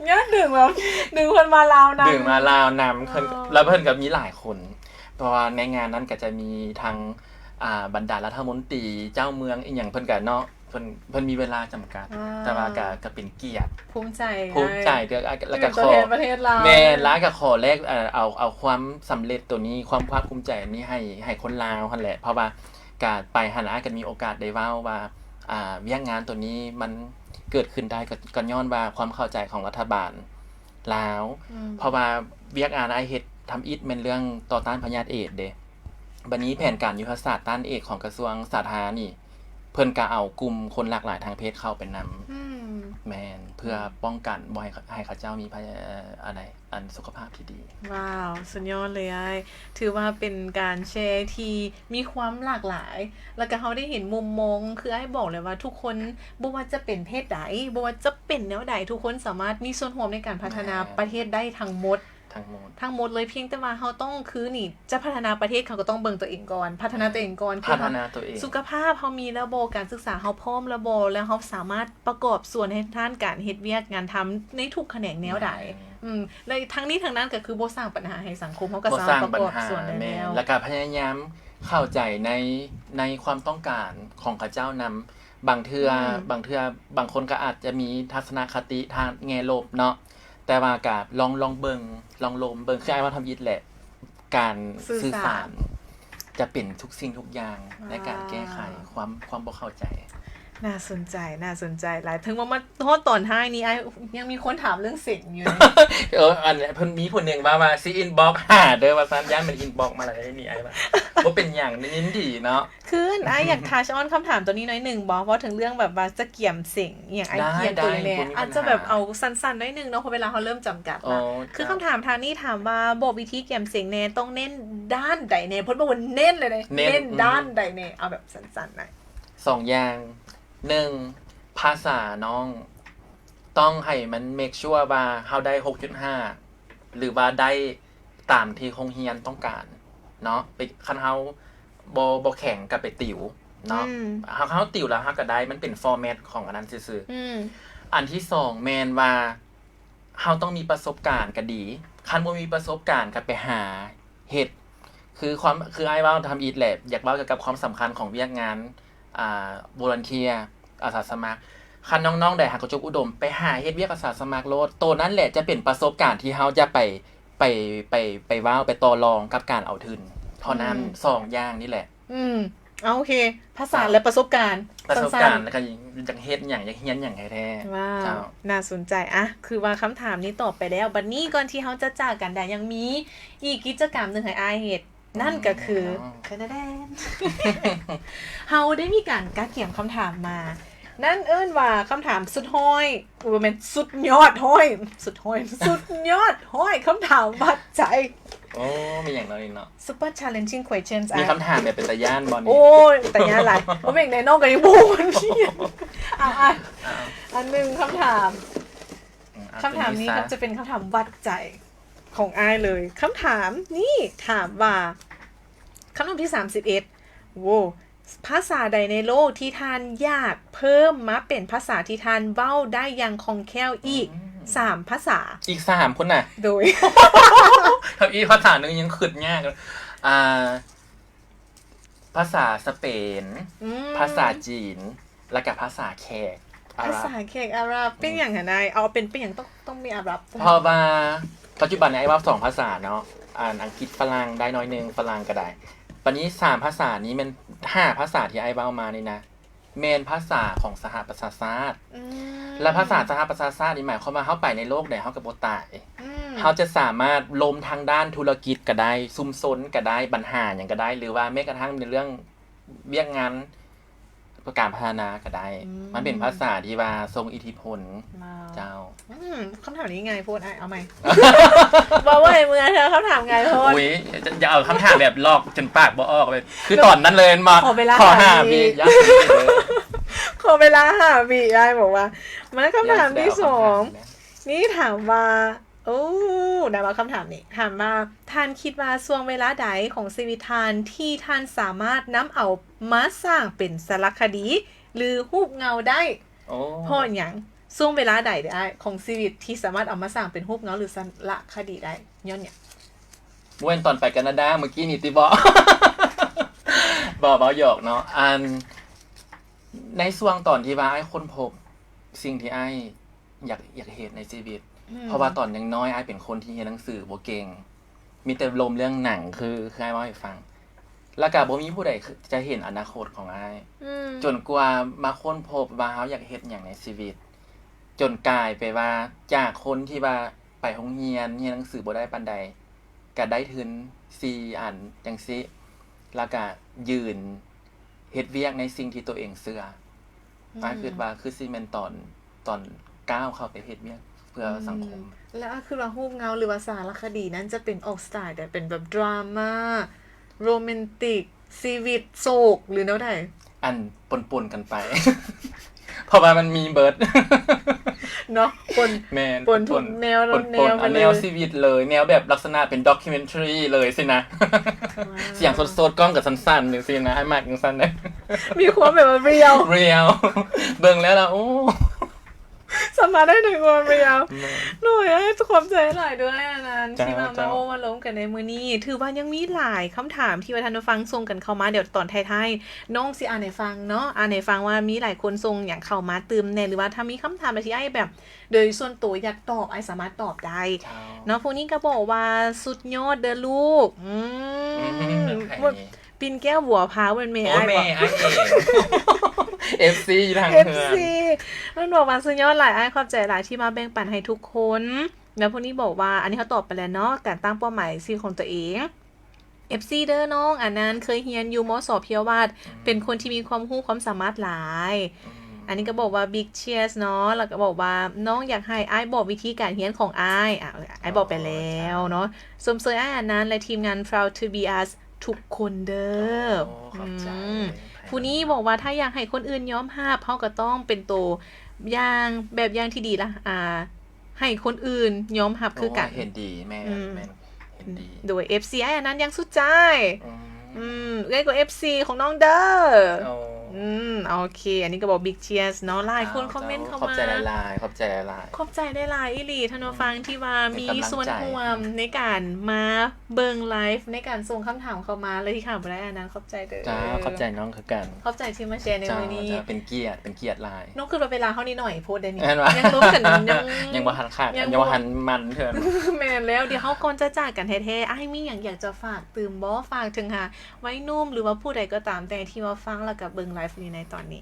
ย่านดึงแบบดึงเพิ่นมาลาวนำดึงมาลาวนำเพิ่นแล้วเพิ่นก็มีหลายคนเพราะว่าในงานนั้นก็จะมีทางบรรดารัฐมนตรีเจ้าเมืองอีหยังเพิ่นก็เนาะเพิ่นมีเวลาจำกัดแต่ว่าก็เป็นเกียรติภูมิใจแล้วก็ขอประเทศลาวแม่ล้าก็ขอแลกเอาความสำเร็จตัวนี้ความภาคภูมิใจนี้ให้คนลาวนั่นแหละเพราะว่าการไปหันอากันมีโอกาสได้เว้าว่าเวียกงานตัวนี้มันเกิดขึ้นได้ก็ย้อนว่าความเข้าใจของรัฐบาลลาวเพราะว่าเวียกงานเฮ็ดทำอิฐแม่นเรื่องต่อต้านพยาธิเอดส์เด้บัดนี้แผนการยุทธศาสตร์ต้านเอดส์ของกระทรวงสาธารณสุขนี่เพิ่นก็เอากลุ่มคนหลากหลายทางเพศเข้าไปนำแม่นเพื่อป้องกันบ่ให้เขาเจ้ามีอันสุขภาพที่ดีว้าวสุดยอดเลยถือว่าเป็นการแชร์ที่มีความหลากหลายแล้วก็เฮาได้เห็นมุมมองคือให้บอกเลยว่าทุกคนบ่ว่าจะเป็นเพศใดบ่ว่าจะเป็นแนวใดทุกคนสามารถมีส่วนร่วมในการพัฒนาประเทศได้ทั้งหมดเลยเพียงแต่ว่าเฮาต้องคือนี่จะพัฒนาประเทศเขาก็ต้องเบิ่งตัวเองก่อนพัฒนาตัวเองก่อนพัฒนาตัวเองสุขภาพเฮามีระบบการศึกษาเฮาพร้อมระบบแล้วเฮาสามารถประกอบส่วนให้ท่านการเฮ็ดเวียกงานทำในทุกแขนงแนวใดและทั้งนี้ทั้งนั้นก็คือบ่สร้างปัญหาให้สังคมเฮาก็สามารถประกอบส่วนได้แล้วก็พยายามเข้าใจในความต้องการของเขาเจ้านำบางเทื่อบางคนก็อาจจะมีทัศนคติทางแง่ลบเนาะแต่ว่าก็ลองเบิ่งลองลมเบิ่งคือไอ้ว่าทำยิดแหละการสื่อสารจะเป็นทุกสิ่งทุกอย่างในการแก้ไขความบ่เข้าใจ น่าสนใจหลายถึงว่ามาโทษตอนท้ายนี้ไอ้ยังมีคนถามเรื่องเสียงอยู่นะ อันนี้เพิ่นมีผู้หนึงว่าสิอินบ็อกซ์หาเด้อว่าซั่นย่านมันอินบ็อกซ์มาแล้วได้นี่ไอ้ว่าบ่เป็นหยังนินดีเนาะคือไอ้อยากทัชออนคำถามตัวนี้น้อยหนึ่งบอกเพราะถึงเรื่องแบบว่าจะเกี่ยมเสียงอย่างไอ้เกี่ยมตัวแม่อาจจะแบบเอาสั้นๆน้อยหนึ่งเนาะเพราะเวลาเขาเริ่มจำกัดละคือคำถามทางนี้ถามว่าบอกวิธีเกี่ยมเสียงแน่ต้องเน้นด้านใดแน่พ้นบอกว่าเน้นเลยเน้นด้านใดแน่เอาแบบสั้นๆหน่อย2อย่าง1ภาษาน้องต้องให้มันเมคชัวร์ว่าเฮาได้ 6.5 หรือว่าได้ตามที่โรงเรียนต้องการเนาะไปคันเฮาบ่แข่งกับไปติวเนาะเฮาติวแล้วเฮาก็ได้มันเป็นฟอร์แมตของอันนั้นซื่อๆอันที่2แม่นว่าเฮาต้องมีประสบการณ์ก็ดีคันบ่มีประสบการณ์ก็ไปหาเฮ็ดคือไอ้ว่าทำอีทแลบอยากเว้าเกี่ยวกับความสำคัญของเวียกงานวอลันเทียร์อาสาสมัครคันน้องๆได้หากระจกอุดมไปหาเฮ็ดเวียกอาสาสมัครโลดตัวนั้นแหละจะเป็นประสบการณ์ที่เฮาจะไปว้าวไปต่อรองกับการเอาทุนเท่านั้น2อย่างนี่แหละโอเคภาษาและประสบการณ์แล้วก็จังเฮ็ดหยังอยากเรียนหยังแท้ๆว้าวน่าสนใจอะคือว่าคำถามนี้ตอบไปแล้วบัดนี้ก่อนที่เฮาจะจากกันได้ยังมีอีกกิจกรรมนึงให้อ้ายเฮ็ดนั่นก็คือเฮาได้มีการกักเขียนคำถามมานั่นว่าคำถามสุดห้อยเป็นสุดยอดห้อยสุดยอดห้อยคำถามวัดใจมีอย่างน้อยเนาะ Super Challenging Questions มีคำถามแบบเป็นตะย่านบอลโอ้ยตะย่านอะไรเพราะเป็นในนอกกับยังบูนอันนึงคำถามนี้ครับจะเป็นคำถามวัดใจของอ้ายเลยคำถามนี่ถามว่าคำถามที่31โว้ภาษาใดในโลกที่ท่านอยากเพิ่มมาเป็นภาษาที่ท่านเว้าได้อย่างคล่องแคล่วอีก3ภาษาอีก3คนน่ะโดยถ้าอีกภาษานึงยังขึ้นยากภาษาสเปนภาษาจีนแล้วก็ภาษาแขกอาหรับเป็นอย่างไรเอาเป็นอย่างต้องมีอาหรับเพราะว่าปัจจุบันนี้ไอ้ว่า2ภาษาเนาะอังกฤษฝรั่งได้น้อยนึงฝรั่งก็ได้ปัจจุบันนี้3ภาษานี้มัน5ภาษาที่ไอ้ว่ามานี่นะเมนภาษาของสหประชาชาติและภาษาสหประชาชาตินี่หมายความว่าเฮาไปในโลกใดเฮาก็บ่ตายเฮาจะสามารถล้มทางด้านธุรกิจก็ได้ซุมซนก็ได้ปัญหาหยังก็ได้หรือว่าแม้กระทั่งในเรื่องเวียกงานประการพัฒนาก็ได้มันเป็นภาษาที่ว่าทรงอิทธิพลเจ้าคำถามนี้ไงพูดเอาใหม่บอกว่าเมื่อเธอคำถามไงพูดอุ้ยจะเอาคำถามแบบลอกจนปากบ่ออกไปคือตอนนั้นเลยมาขอ5 วิขอเวลา5 วิได้บอกว่ามาคำถามที่2นี่ถามว่าได้มาคำถามนี้ถามว่าท่านคิดว่าช่วงเวลาใดของชีวิตท่านที่ท่านสามารถนำเอามาสร้างเป็นสารคดีหรือรูปเงาได้เพราะอย่างช่วงเวลาใดได้ของชีวิตที่สามารถเอามาสร้างเป็นรูปเงาหรือสารคดีได้ย้อนเนี่ยเมื่อตอนไปแคนาดาเมื่อกี้นี่ติบ่หยอกเนาะในช่วงตอนที่ว่าไอ้ค้นพบสิ่งที่ไอ้อยากเห็นในชีวิตเพราะว่าตอนยังน้อยไอ้เป็นคนที่เรียนหนังสือบ่เก่งมีแต่ลมเรื่องหนังคือไอ้เว้าให้ฟังแล้วก็บ่มีผู้ใดจะเห็นอนาคตของไอ้จนกว่ามาค้นพบว่าเฮาอยากเฮ็ดหยังในชีวิตจนกลายไปว่าจากคนที่ว่าไปโรงเรียนหนังสือบ่ได้ปานใดก็ได้ทุน4 อันจังซี่แล้วก็ยืนเฮ็ดเวียกในสิ่งที่ตัวเองเชื่ออ้ายคิดว่าคือสิแม่นตอนก้าวเข้าไปเฮ็ดเวียกเพื่อสังคมแล้วคือว่ารูปเงาหรือว่าสารคดีนั้นจะเป็นออกสไตล์แต่เป็นแบบดราม่าโรแมนติกชีวิตโศกหรือแนวใดอันปนๆกันไป เพราะว่ามันมีเบิร์ดเนาะปนทุกแนวแนวชีวิตเลยแนวแบบลักษณะเป็นด็อกิเมนทรีเลยสินะเสียงสดๆกล้องกับสั้นๆนึงสินะให้มากจังซั่นได้มีความแบบเรียลเบิ่งแล้วล่ะโอ้สามารถได้ถึงความเรียวหน่อยให้ทุกคนใจหลายด้วยอันนั้นที่มาล้มกันในมื้อนี้ถือว่ายังมีหลายคำถามที่ว่าท่านผู้ฟังส่งกันเข้ามาเดี๋ยวตอนท้ายๆน้องสิอ่านให้ฟังเนาะอ่านให้ฟังว่ามีหลายคนส่งอย่างเข้ามาเติมแน่หรือว่าถ้ามีคำถามอะไรที่ไอ้แบบโดยส่วนตัวอยากตอบไอ้สามารถตอบได้เนาะพวกนี้ก็บอกว่าสุดยอดเด้อลูกปินแก้วบัวพร้าวเป็นเมย์ไอ้บอก FC อยู่ทางเฮือน FC มันบอกว่าสุดยอดหลายขอบใจหลายที่มาแบ่งปันให้ทุกคนแล้วพวกนี้บอกว่าอันนี้เขาตอบไปแล้วเนาะการตั้งเป้าหมายซีของตัวเอง FC เด้อน้องอันนั้นเคยเรียนอยู่มสเพียววาดเป็นคนที่มีความรู้ความสามารถหลายอันนี้ก็บอกว่า big cheers เนาะแล้วก็บอกว่าน้องอยากให้อ้ายบอกวิธีการเรียนของอ้ายอ้ายบอกไปแล้วเนาะสมเสยอ้ายอันนั้นและทีมงาน proud to be us ทุกคนเด้อ ขอบใจ ผู้นี้บอกว่าถ้าอยากให้คนอื่นยอมรับเฮาก็ต้องเป็นตัวอย่างแบบอย่างที่ดีละให้คนอื่นยอมรับคือกัน เห็นดีแม่เห็นดี โดย FC อันนั้นยังสุดใจ อืม เอ้ยก็ FC ของน้องเด้อ โอ้ โอเค อันนี้ก็บอก big cheers เนาะหลายคนคอมเมนต์เข้า ขอบ มา ใจหลายๆขอบใจหลาย ขอบใจได้หลายอีหลีท่านผู้ฟังที่ว่ามี เป็นกำลังใจ ส่วนร่วมในการมาเบิงไลฟ์ในการส่งคำถามเข้ามาเลยที่ข่าวไปได้อันนั้นขอบใจเด้อ จ้าขอบใจน้องคือกัน ขอบใจที่มาแชร์ใน จ้า วันนี้ จ้าเป็นเกียรติหลาย น้องคือเวลาเขานี่หน่อยโพสต์ได้นี่ แม่นวะ ยังรู้กันยัง ยังบ่ทันขาด ยัง ยังบ่ทันมันเถิน แม่นแล้วเดี๋ยวเขาก่อนจะจากกันแท้ๆไอ้ายมีอย่างอยากจะฝากตื่มบ่ฝากถึงหาไว้นุ่มหรือว่าผู้ใดก็ตามแต่ที่มาฟังแล้วกับเบิ่งไลฟ์นี้ในตอนนี้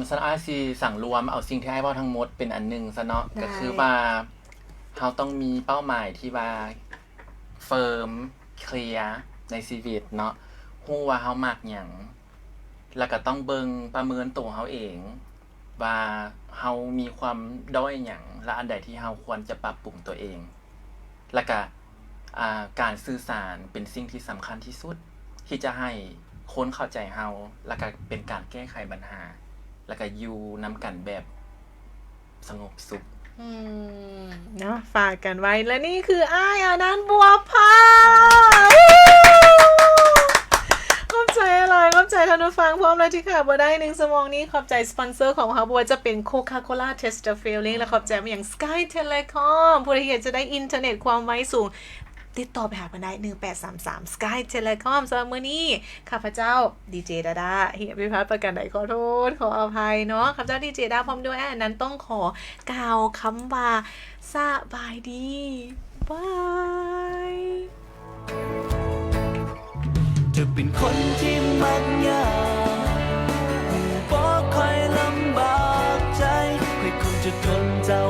สันอาซีสั่งรวมเอาสิ่งที่ให้เว้าทั้งหมดเป็นอันหนึงซะเนาะ ได้ ก็คือว่าเฮาต้องมีเป้าหมายที่ว่าเฟิร์มเคลียร์ในชีวิตเนาะฮู้ว่าเฮามักหยังแล้วก็ต้องเบิ่งประเมินตัวเฮาเองว่าเฮามีความด้อยหยังและอันใดที่เฮาควรจะปรับปรุงตัวเอง แล้วก็การสื่อสารเป็นสิ่งที่สำคัญที่สุดที่จะให้คนเข้าใจเฮาแล้วก็เป็นการแก้ไขปัญหา แล้วก็อยู่นำกันแบบสงบสุข เนาะฝากกันไว้และนี่คืออ้ายอานันต์บัวพาขอบใจอะไรขอบใจท่านผู้ฟังพร้อมแล้วที่ค่ะบัวได้1ชั่วโมงนี้ขอบใจสปอนเซอร์ของเขาบัวจะเป็น Coca-Cola Chesterfield และขอบใจมาอย่าง Sky Telecom ผู้ที่อยากจะได้อินเทอร์เน็ตความไวสูงติดต่อไปหากันได้1833 Sky Telecom สำหรับมื้อนี้ข้าพเจ้าดีเจดาดาเฮียพิพัฒน์ประกันใดขอโทษขออภัยเนาะข้าพเจ้าดีเจดาพร้อมด้วยอันนั้นต้องขอกล่าวคำว่าสบายดีบาย จะเป็นคนที่มักยากบ่ค่อยลำบากใจค่อยคงจะทนเจ้า